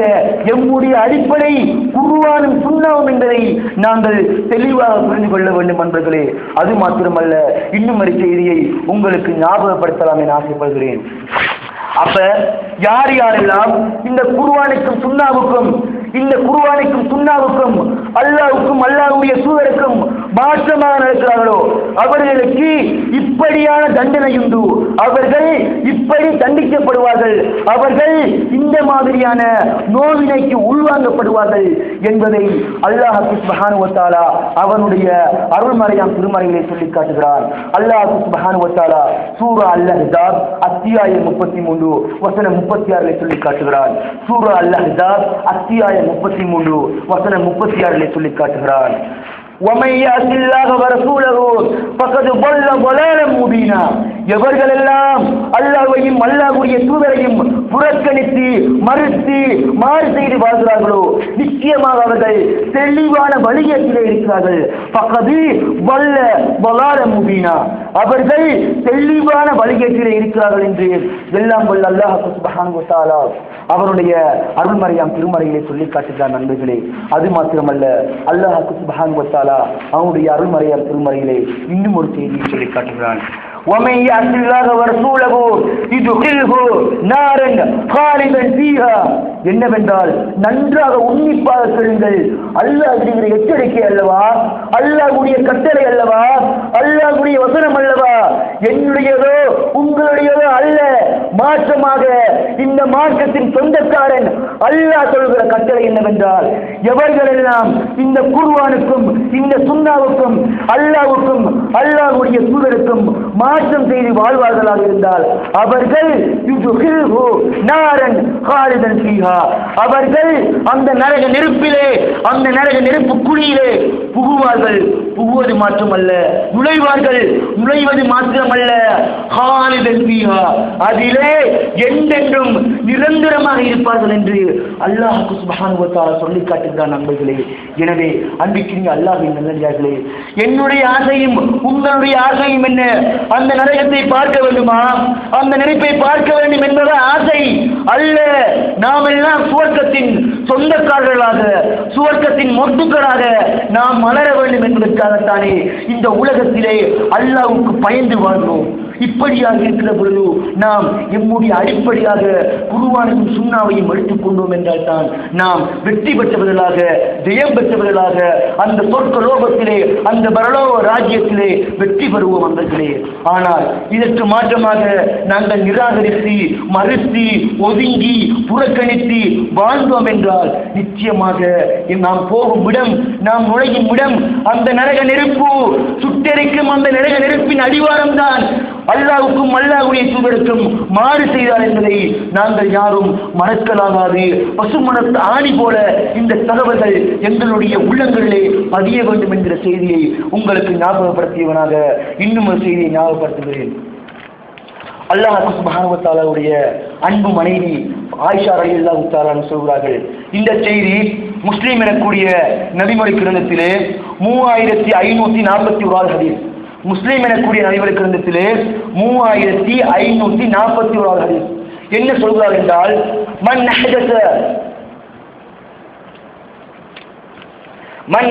எம்முடைய அடிப்படை குர்ஆனும் சுன்னாவும் என்பதை நாங்கள் தெளிவாக புரிந்து கொள்ள வேண்டும் நண்பர்களே. அது மாத்திரமல்ல, இன்னும் ஒரு செய்தியை உங்களுக்கு ஞாபகப்படுத்தலாம் என ஆசைப்படுகிறேன். அப்ப யார் யாரெல்லாம் இந்த குர்ஆனுக்கும் சுன்னாவுக்கும் அல்லாஹ்வுக்கும் அல்லாஹ்வுடைய தூதருக்கும் மாற்றமாக நடக்கிறார்களோ அவர்களுக்கு இப்படியான தண்டனை உண்டு. அவர்கள் இப்படி தண்டிக்கப்படுவார்கள். அவர்கள் இந்த மாதிரியான நோவினைக்கு உள்வாங்கப்படுவார்கள் என்பதை அல்லாஹ் சுப்ஹானஹு வ தஆலா அவனுடைய அருள்மறையாம் திருமறையிலே சொல்லி காட்டுகிறான். அல்லாஹ் சுப்ஹானஹு வ தஆலா சூரா அல்-அஹ்ஸாப் அத்தியாயம் 33 வசனம் 36 சொல்லி காட்டுகிறான். சூரா அல்-அஹ்ஸாப் அத்தியாயம் 33 வசனம் 36 சொல்லி காட்டுகிறான். وَمَن يَعْصِ اللَّهَ وَرَسُولَهُ فَقَدْ ضَلَّ ضَلَالًا مُبِينًا. எவர்களெல்லாம் அல்லாஹ்வையும் அல்லாஹ்வுடைய தூதரையும் புறக்கணித்து மறுத்து மாறு செய்து வாழ்கிறார்களோ நிச்சயமாக அவர்கள் தெளிவான வழிகேட்டிலே இருக்கிறார்கள். ஃபகத் வல்ல ضَلَالًا مُبِينًا. அவர்கள் தெளிவான வழிகேட்டிலே இருக்கிறார்கள் என்று எல்லாம் வல்ல அல்லாஹ் சுப்ஹானஹு வ தஆலா அவருடைய அருள்மறையாம் திருமறையிலே சொல்லி காட்டுகிறார் நண்பர்களே. அது மாத்திரமல்ல, அல்லாஹ் சுப்ஹானஹு வ தஆலா அவருடைய அருள்மறையாம் திருமறையிலே இன்னும் ஒரு செய்தியை சொல்லி காட்டுகிறான். وَمَن يَعْصِ اللَّهَ وَرَسُولَهُ يُدْخِلْهُ نَارًا خَالِدًا فِيهَا. என்னவென்றால் நன்றாக உன்னிப்பாக கேளுங்கள். அல்லாஹ் செய்கிற எச்சரிக்கை அல்லவா, அல்லாஹ்வுடைய கட்டளை அல்லவா, அல்லாஹ்வுடைய வசனம் அல்லவா, என்னுடையதோ உங்களுடையதோ அல்ல. மாற்றமாக இந்த மார்க்கத்தின் சொந்தக்காரன் அல்லாஹ் சொல்கிற கட்டளை என்னவென்றால் எவர்களெல்லாம் இந்த குர்ஆனுக்கும் இந்த சுன்னாவுக்கும் அல்லாஹ்வுக்கும் அல்லாஹ்வுடைய தூதருக்கும் மாற்றம் செய்து வாழ்வார்களாக இருந்தால் அவர்கள் யுதுகில்ஹு நாரன் காலிதன் ஃபீஹா. அவர்கள் அந்த நரக நெருப்பிலே, அந்த நரக நெருப்பு குழியிலே புகுவார்கள். புகுவது மாற்றமல்ல, நுழைவார்கள். நுழைவது மாத்திரமல்ல, காலிதன் ஃபீஹா, அதிலே என்றென்றும் நிரந்தரமாக இருப்பார்கள் என்று அல்லாஹ் சுப்ஹானஹு வ தஆலா சொல்லி காட்டுகிறான் நண்பர்களே. எனவே அன்பிற்குரிய அல்லாஹ்வின் நல்லடியார்களே, என்னுடைய ஆசையும் உங்களுடைய ஆசையும் என்ன? அந்த நரகத்தை பார்க்க வேண்டுமா, அந்த நெருப்பை பார்க்க வேண்டும் என்பது ஆசை அல்ல. நாம் எல்லாம் சுவர்க்கத்தின் சொந்தக்காரர்களாக, சுவர்க்கத்தின் மொட்டுக்களாக நாம் மலர வேண்டும் என்பதற்காகத்தானே இந்த உலகத்திலே அல்லாஹ்வுக்கு பயந்து வாழ்ந்தோம். இப்படியாக இருக்கிற பொழுது நாம் எம்முடைய அடிப்படையாக குர்ஆனையும் சுன்னாவையும் எடுத்துக்கொண்டோம் என்றால் தான் நாம் வெற்றி பெற்றவர்களாக, ஜெயம் பெற்றவர்களாக அந்த சொர்க்க லோகத்திலே, அந்த பரலோக ராஜ்யத்திலே வெற்றி பெறுவோம் அந்தத்திலே. ஆனால் இதற்கு மாற்றமாக நாங்கள் நிராகரித்து மறுத்து ஒதுங்கி புறக்கணித்து வாழ்ந்தோம் என்றால் நிச்சயமாக நாம் போகும் இடம், நாம் நுழையும் இடம் அந்த நரக நெருப்பு சுட்டெரிக்கும் அந்த நரக நெருப்பின் அடிவாரம் தான். அல்லாஹ்வுக்கும் அல்லாஹ்வுடைய தூதருக்கும் மாறு செய்தார் என்பதை நாங்கள் யாரும் மறக்கலாகாது. பசுமணத்து ஆணி போல இந்த தகவல்கள் எங்களுடைய உள்ளங்களிலே பதிய வேண்டும் என்கிற செய்தியை உங்களுக்கு ஞாபகப்படுத்தியவனாக இன்னும் ஒரு செய்தியை ஞாபகப்படுத்துகிறேன். அல்லாஹ் சுப்ஹானஹு வ தஆலாவுடைய அன்பு மனைவி ஆயிஷா ரலியல்லாஹு தஆலா சொல்கிறார்கள். இந்த செய்தி முஸ்லிம் எனக்கூடிய நபிமொழி கிரந்தத்திலே 3541 ஹதீஸ். முஸ்லிம் எனக்கூடிய நபிமொழி கிரந்தத்திலே 3541 ஹதீஸ். என்ன சொல்கிறார் என்றால், மன்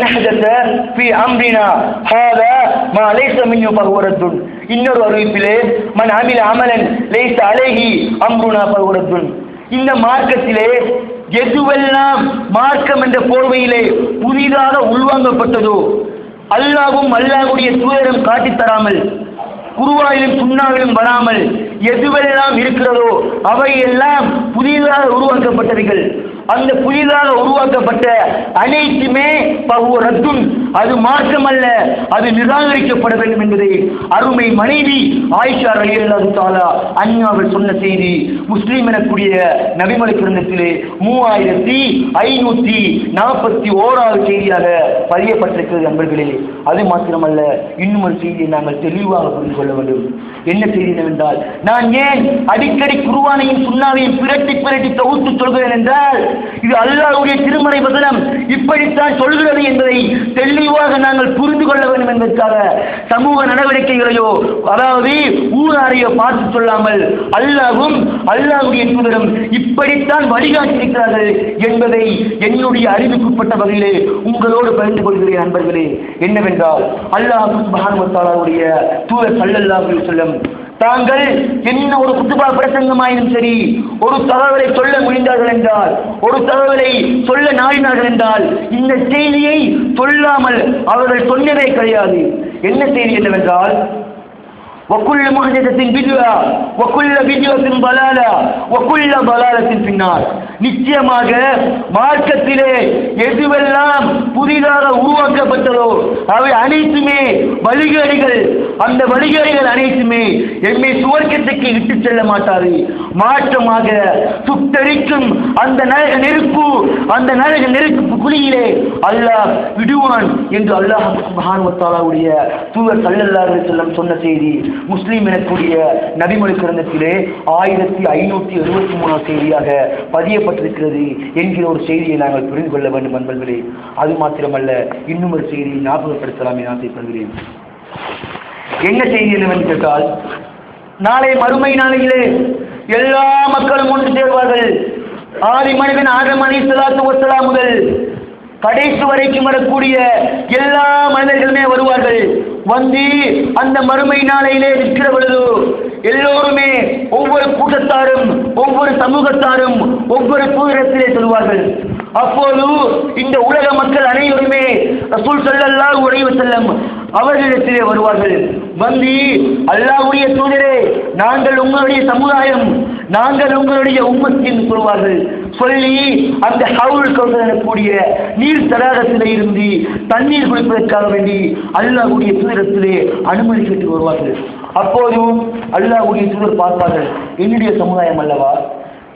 அஹ்தஸ ஃபீ அம்ரினா ஹாதா மா லைஸ மின்ஹு ஃபஹுவ ரத்துன். இன்னொரு அறிவிப்பிலே மன் அமில அமலன் லைஸ அலைஹி அம்ருனா ஃபஹுவ ரத்துன். இந்த மார்க்கத்திலே எதுவெல்லாம் மார்க்கம் என்ற போர்வையிலே புதிதாக உள்வாங்கப்பட்டதோ, அல்லாஹ்வும் அல்லாஹ்வுடைய தூதரும் காட்டித் தராமல், குர்ஆனிலும் சுன்னாவிலும் வராமல் எதுவெல்லாம் இருக்கிறதோ அவையெல்லாம் புதிதாக உருவாக்கப்பட்டவைகள். அந்த புதிதாக உருவாக்கப்பட்ட அனைத்துமே பஹுவ ரத்துன், அது மாற்றமல்ல, அது நிராகரிக்கப்பட வேண்டும் என்பதை அருமை மனைவி ஆயிஷா ரலியல்லாஹு தஆலா அன்ஹாவில் சொன்ன செய்தி முஸ்லிம் எனக்கூடிய நபிமொழி கிரந்தத்திலே 3541 செய்தியாக பதியப்பட்டிருக்கிறது நண்பர்களே. அது மாத்திரமல்ல, இன்னும் ஒரு செய்தியை நாங்கள் தெளிவாக புரிந்து கொள்ள வேண்டும். என்ன செய்தி என்னவென்றால், நான் ஏன் அடிக்கடி குர்ஆனையும் சுன்னாவையும் பிரட்டி தொகுத்து சொல்கிறேன் என்றால், இது அல்லாஹ்வுடைய திருமறை வசனம் இப்படித்தான் சொல்கிறது என்பதை தெளிவாக நாங்கள் புரிந்து கொள்ள வேண்டும் என்பதற்காக சமூக நடவடிக்கைகளையோ அதாவது ஊராரையோ பார்த்து சொல்லாமல் அல்லாஹ்வும் அல்லாஹ்வுடைய தூதரும் இப்படித்தான் வழிகாட்டியிருக்கிறார்கள் என்பதை என்னுடைய அறிவுக்குட்பட்ட வகையிலே உங்களோடு பகிர்ந்து கொள்கிறேன் நண்பர்களே. என்னவென்றால் அல்லாஹ் சுப்ஹானஹு வ தஆலாவுடைய தூதர் ஸல்லல்லாஹு அலைஹி வஸல்லம் தாங்கள் என்ன ஒரு குத்துபா பிரசங்கமாயினும் சரி, ஒரு தகவலை சொல்ல முடிந்தார்கள் என்றால், ஒரு தகவலை சொல்ல நாடினார்கள் என்றால் இந்த செய்தியை சொல்லாமல் அவர்கள் சொன்னதே கிடையாது. என்ன செய்தி என்னவென்றால், وكل محدثة بدعة وكل بدعة ضلالة وكل ضلالة في النار. நிச்சயமாக மார்க்கத்திலே எதுவெல்லாம் புதிதாக உருவாக்கப்பட்டதோ அவை அனைத்துமே வழிகேடுகள். அந்த வழிகேடுகள் அனைத்துமே எம்மை சுவர்க்கத்துக்கு இட்டு செல்ல மாட்டாது. மாற்றமாக சுட்டரிக்கும் அந்த நரக நெருப்பு, அந்த நரக நெருப்பு குழியிலே அல்லாஹ் விடுவான் என்று அல்லாஹ் சுப்ஹானஹு வ தஆலாவுடைய தூதர் ஸல்லல்லாஹு அலைஹி வஸல்லம் சொன்ன செய்தி முஸ்லிம் எனக்கூடிய நபிமொழி கிரந்தத்திலே 1573 செய்தியாக பதியப்பட்டிருக்கிறது என்கிற ஒரு செய்தியை நாங்கள் புரிந்து கொள்ள வேண்டும் நண்பர்களே. அது மாத்திரமல்ல, இன்னும் ஒரு செய்தியை ஞாபகப்படுத்தலாம் என ஆசைப்படுகிறேன். என்ன செய்தி என்னவென்று கேட்டால், நாளை மறுமை நாளையிலே எல்லா மக்களும் ஒன்று சேர்வார்கள். ஆதி மனிதன் ஆதம் அலைஹிஸ்ஸலாத்து வஸ்ஸலாம் முதல் கடைசி வரைக்கும் வரக்கூடிய எல்லா மனிதர்களுமே வருவார்கள். வந்து அந்த மறுமை நாளையிலே நிற்கிற பொழுது எல்லோருமே ஒவ்வொரு கூட்டத்தாரும் ஒவ்வொரு சமூகத்தாரும் ஒவ்வொரு தூதரத்திலே சொல்வார்கள். அப்போது இந்த உலக மக்கள் அனைவருமே ரசூல் ஸல்லல்லாஹு அலைஹி வஸல்லம் அவர்களிடத்திலே வருவார்கள். வந்து அல்லாஹ்வுடைய தூதரே, நாங்கள் உங்களுடைய சமுதாயம், நாங்கள் உங்களுடைய உம்மத் என்று சொல்வார்கள். சொல்லி அந்த ஹவுல் கௌசர் எனக்கூடிய நீர் தடாகத்திலே இருந்து தண்ணீர் குடிப்பதற்காக வேண்டி அல்லாஹ்வுடைய தூதரத்திலே அனுமதி கேட்டு வருவார்கள். அப்போதும் அல்லாஹ்வுடைய தூதர் பார்ப்பார்கள், என்னுடைய சமுதாயம் அல்லவா,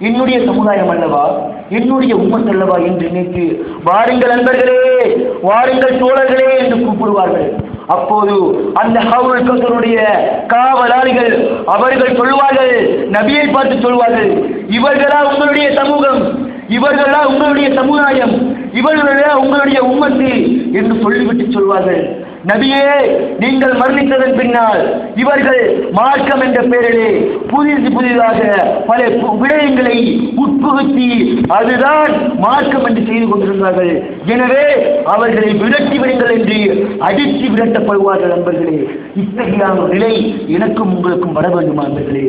என்னுடைய சமுதாயம் அல்லவா, என்னுடைய உம்மத் அல்லவா என்று நினைத்து வாருங்கள் நண்பர்களே, வாருங்கள் தோழர்களே என்று கூப்பிடுவார்கள். அப்போது அந்த ஹவுல் கௌசருடைய காவலாளிகள் அவர்கள் சொல்வார்கள், நபியை பார்த்து சொல்வார்கள், இவர்களா உங்களுடைய சமூகம், இவர்களா உங்களுடைய சமுதாயம், இவர்களா உங்களுடைய உம்மத்து என்று சொல்லிவிட்டு சொல்வார்கள், நபியே, நீங்கள் மரணித்ததன் பின்னால் இவர்கள் மார்க்கம் என்ற பெயரிலே புதிதாக பல விடயங்களை உட்புகுத்தி அதுதான் மார்க்கம் என்று செய்து கொண்டிருந்தார்கள். எனவே அவர்களை விரட்டி விடுங்கள் என்று அடித்து விரட்டப்படுவார்கள். நண்பர்களே, இத்தகைய நிலை எனக்கும் உங்களுக்கும் வர வேண்டுமா நண்பர்களே?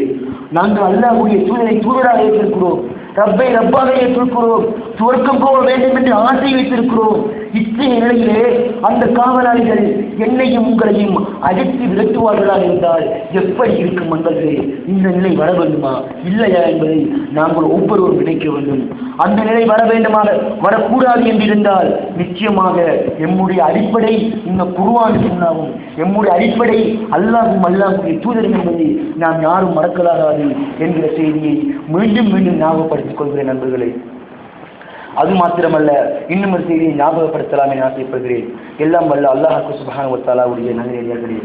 நாங்கள் அல்லாஹ்வுடைய தூதரை தூதராக ஏற்றிருக்கிறோம், ரப்பை ரப்பாக ஏற்றிருக்கிறோம், சுவர்க்கம் போக வேண்டும் என்று ஆசை வைத்திருக்கிறோம். இத்தகைய நிலையிலே அந்த காவலாளிகள் என்னையும் உங்களையும் அடித்து விரட்டுவார்களா என்றால் எப்படி இருக்கும் நண்பர்களே? இந்த நிலை வர வேண்டுமா இல்லையா என்பதை நாங்கள் ஒவ்வொருவரும் நினைக்க வேண்டும். அந்த நிலை வர வேண்டுமாக வரக்கூடாது என்றிருந்தால் நிச்சயமாக எம்முடைய அடிப்படை இந்த குர்ஆன் சுன்னாவும், எம்முடைய அடிப்படை அல்லாஹ்வும் அல்லாஹ்வுடைய தூதரும் என்பதை நாம் யாரும் மறக்கலாகாது என்கிற செய்தியை மீண்டும் மீண்டும் ஞாபகப்படுத்திக் கொள்கிறேன் நண்பர்களே. அது மாத்திரமல்ல, இன்னும் ஒரு செய்தியை ஞாபகப்படுத்தலாம் என ஆசைப்படுகிறேன். எல்லாம் வல்ல அல்லாஹ் சுப்ஹானஹு வ தஆலாவுடைய நல்லடியார்களே,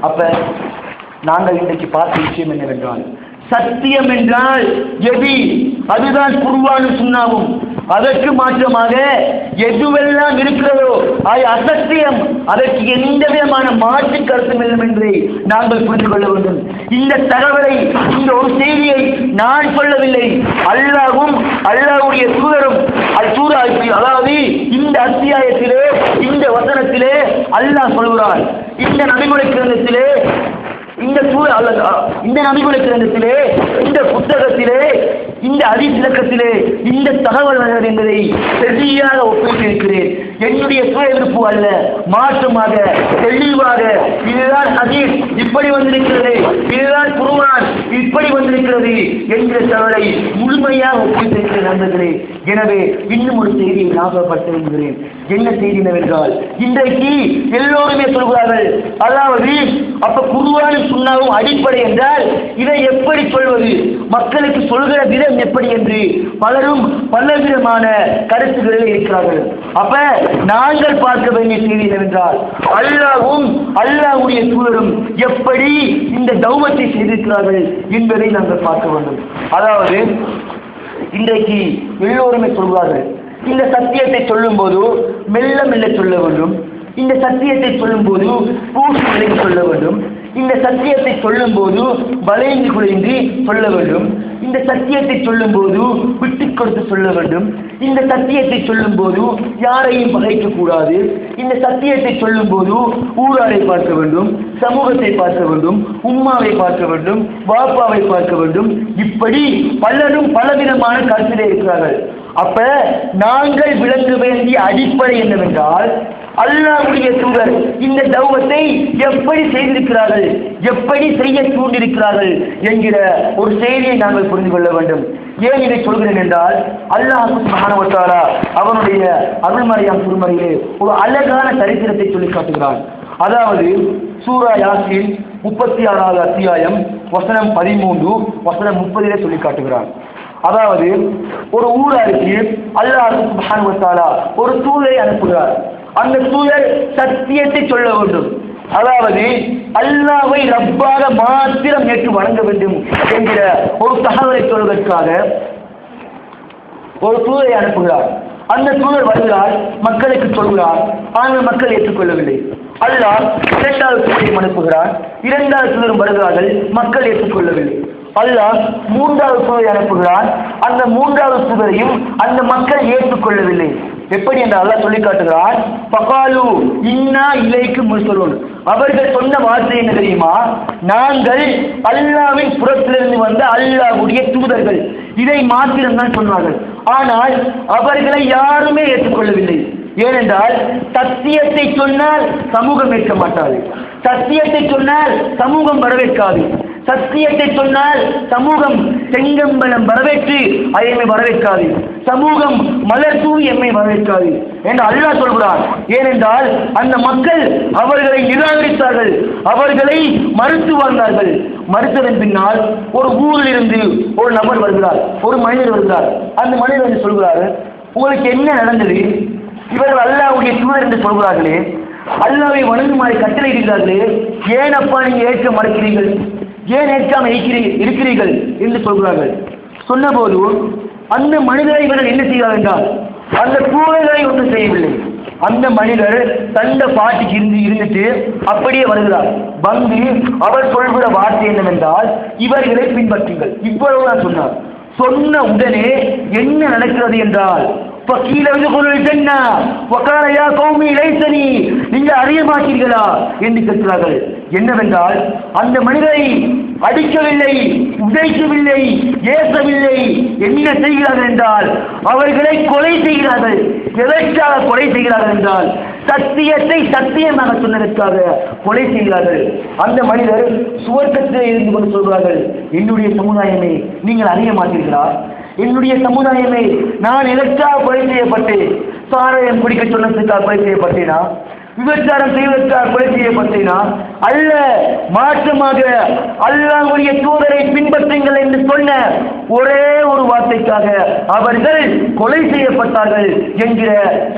அப்ப நாங்கள் இன்றைக்கு பார்த்த விஷயம் என்னவென்றால், சத்தியம் என்றால் எது? அதுதான் குர்ஆனும் சுன்னாவும். அதற்கு மாற்றமாக எதுவெல்லாம் இருக்கிறதோ அது அசத்தியம், அதற்கு எந்த விதமான மாற்று கருத்தும் இல்லை என்பதை நாங்கள் புரிந்து கொள்ள வேண்டும். இந்த தகவலை, இந்த ஒரு செய்தியை நான் சொல்லவில்லை, அல்லாஹ்வும் அல்லாஹ்வுடைய தூதரும் அதாவது இந்த அத்தியாயத்திலே இந்த வசனத்திலே அல்லாஹ் சொல்கிறார். இந்த நபிமொழி கிரந்தத்திலே இந்த நபிமொழி கிரந்தத்திலே இந்த புத்தகத்திலே இந்த ஹதீஸ் இலக்கத்திலே இந்த தகவல் என்பதை சரியாக ஒப்பிட்டிருக்கிறேன். என்னுடைய சுய விருப்பு அல்ல, மாற்றமாக தெளிவாக இதுதான் ஹதீஸ் இப்படி வந்திருக்கிறது, இதுதான் குர்ஆன் இப்படி வந்திருக்கிறது என்கிற தகவலை முழுமையாக ஒப்பிட்டிருக்கிற நண்பர்களே. எனவே இன்னும் ஒரு செய்தியை ஞாபகப்படுத்த விரும்புகிறேன். என்ன செய்தி என்னவென்றால், இன்றைக்கு எல்லோருமே சொல்கிறார்கள், அதாவது அப்ப குர்ஆனும் சுன்னாவும் அடிப்படை என்றால் இதை எப்படி சொல்வது, மக்களுக்கு சொல்கிற விதம் எப்படி என்று பலரும் பலவிதமான கருத்துக்களில் இருக்கிறார்கள். அப்ப நாங்கள் பார்க்க வேண்டிய செய்தி என்னவென்றால், அல்லாஹ்வும் அல்லாஹ்வுடைய தூதரும் எப்படி இந்த தௌவத்தை செய்திருக்கிறார்கள் என்பதை நாங்கள் பார்க்க வேண்டும். அதாவது இன்றைக்கு எல்லோருமே சொல்வார்கள், இந்த சத்தியத்தை சொல்லும் போது மெல்ல மெல்ல சொல்ல வேண்டும், இந்த சத்தியத்தை சொல்லும் போது பூசி விலகி சொல்ல வேண்டும், இந்த சத்தியத்தை சொல்லும் போது வளைந்து குலைந்து சொல்ல வேண்டும், இந்த சத்தியத்தை சொல்லும் போது விட்டு கொடுத்து சொல்ல வேண்டும், இந்த சத்தியத்தை சொல்லும் போது யாரையும் பகைக்க கூடாது, இந்த சத்தியத்தை சொல்லும் போது ஊராரை பார்க்க வேண்டும், சமூகத்தை பார்க்க வேண்டும், உம்மாவை பார்க்க வேண்டும், பாப்பாவை பார்க்க வேண்டும். இப்படி பலரும் பலவிதமான கருத்திலே இருக்கிறார்கள். அப்ப நாங்கள் விளங்க வேண்டிய அடிப்படை என்னவென்றால், அல்லாஹ்வுடைய தூதர் இந்த தௌவத்தை எப்படி செய்திருக்கிறார்கள், எப்படி செய்ய தூண்டிருக்கிறார்கள் என்கிற ஒரு செய்தியை நாங்கள் புரிந்து கொள்ள வேண்டும். ஏன் இதை சொல்கிறேன் என்றால், அல்லாஹ் சுப்ஹானஹு வ தஆலா அவனுடைய அருள்மறையாம் திருமறையிலே ஒரு அழகான சரித்திரத்தை சொல்லி காட்டுகிறான். அதாவது சூரா யாசீன் 36வது அத்தியாயம் வசனம் 13 வசனம் 30 சொல்லி காட்டுகிறான். அதாவது ஒரு ஊராருக்கு அல்லாஹ் சுப்ஹானஹு வ தஆலா ஒரு தூதரை அனுப்புகிறார். அந்த தூதர் சத்தியத்தை சொல்ல வேண்டும், அதாவது அல்லாஹ்வை ரப்பாக மாத்திரம் ஏற்று வணங்க வேண்டும் என்கிற ஒரு தகவலை சொல்வதற்காக ஒரு தூதரை அனுப்புகிறார். அந்த தூதர் வருகிறார், மக்களுக்கு சொல்கிறார். ஆனால் மக்கள் ஏற்றுக்கொள்ளவில்லை. அல்லாஹ் இரண்டாவது தூதரையும் அனுப்புகிறார். இரண்டாவது தூதரும் வருகிறார்கள், மக்கள் ஏற்றுக்கொள்ளவில்லை. அல்லாஹ் மூன்றாவது தூதரை அனுப்புகிறார். அந்த மூன்றாவது தூதரையும் அந்த மக்கள் ஏற்றுக்கொள்ளவில்லை. எப்படி என்று அல்லாஹ் சொல்லி காட்டுகிறார், பகாலு இன்னா இலைக்கு முர்சலூன். அவர்கள் சொன்ன வார்த்தை என்ன தெரியுமா? நாங்கள் அல்லாஹ்வின் புறத்திலிருந்து வந்த அல்லாஹ்வுடைய தூதர்கள், இதை மாத்திரம் தான் சொன்னார்கள். ஆனால் அவர்களை யாருமே ஏற்றுக்கொள்ளவில்லை. ஏனென்றால் சத்தியத்தை சொன்னால் சமூகம் ஏற்க மாட்டாது, சத்தியத்தை சொன்னால் சமூகம் வரவேற்காது, சத்தியத்தை சொன்னால் சமூகம் செங்கம்பலம் வரவேற்று எம்மை வரவேற்காது, சமூகம் மலர் தூவி எம்மை வரவேற்காது என்று அல்லாஹ் சொல்கிறார். ஏனென்றால் அந்த மக்கள் அவர்களை நிராகரித்தார்கள், அவர்களை மறுத்து வாழ்ந்தார்கள். மறுத்ததன் பின்னால் ஒரு ஊரில் இருந்து ஒரு நபர் வருகிறார், ஒரு மனிதர் வருகிறார். அந்த மனிதர் சொல்கிறார், உங்களுக்கு என்ன நடந்தது? இவர்கள் அல்லாஹ்வுடைய தூதர் என்று சொல்கிறார்களே, அல்லாஹ்வை வணங்குமாறு கட்டளையிடுகிறார்களே, ஏன் அப்பா நீங்க ஏற்க மறுக்கிறீர்கள், ஏன் ஏற்காமல் இருக்கிறீர்கள் என்று சொல்கிறார்கள். சொன்னபோது அந்த மனிதரை இவர்கள் என்ன செய்கிறார் என்றால், அந்த தூதர்களை ஒன்றும் செய்யவில்லை. அந்த மனிதர் தந்த பாட்டிக்கு இருந்துட்டு அப்படியே வருகிறார். வந்து அவர் சொல்கிற வார்த்தை என்னவென்றால், இவர்களை பின்பற்றுங்கள், இவ்வளவுதான் சொன்னார். சொன்ன உடனே என்ன நடக்கிறது என்றால், நீங்க அறிய மாட்டீர்களா என்று கேட்கிறார்கள். என்னவென்றால், அந்த மனிதரை அடிக்கவில்லை, உதைக்கவில்லை, ஏசவில்லை. என்ன செய்கிறார்கள் என்றால், அவர்களை கொலை செய்கிறார்கள். எதற்காக கொலை செய்கிறார்கள் என்றால், சத்தியத்தை சத்தியமாக சொன்னதற்காக கொலை செய்கிறார்கள். அந்த மனிதர் சுவர்க்கத்தில் இருந்து கொண்டு சொல்கிறார்கள், என்னுடைய சமுதாயமே நீங்கள் அறிய மாட்டீர்களா? என்னுடைய சமுதாயமே, நான் எதற்காக கொலை செய்யப்பட்டேன்? சாராயம் குடிக்க சொன்னதுக்காக கொலை செய்யப்பட்டேனா? விபச்சாரம் செய்வதற்காக கொலை செய்யப்பட்டேனா? அல்ல, மாற்றமாக அல்லாஹ்வுடைய தூதரை பின்பற்றுங்கள் என்று சொன்ன ஒரே ஒரு வார்த்தைக்காக அவர்கள் கொலை செய்யப்பட்டார்கள் என்கிற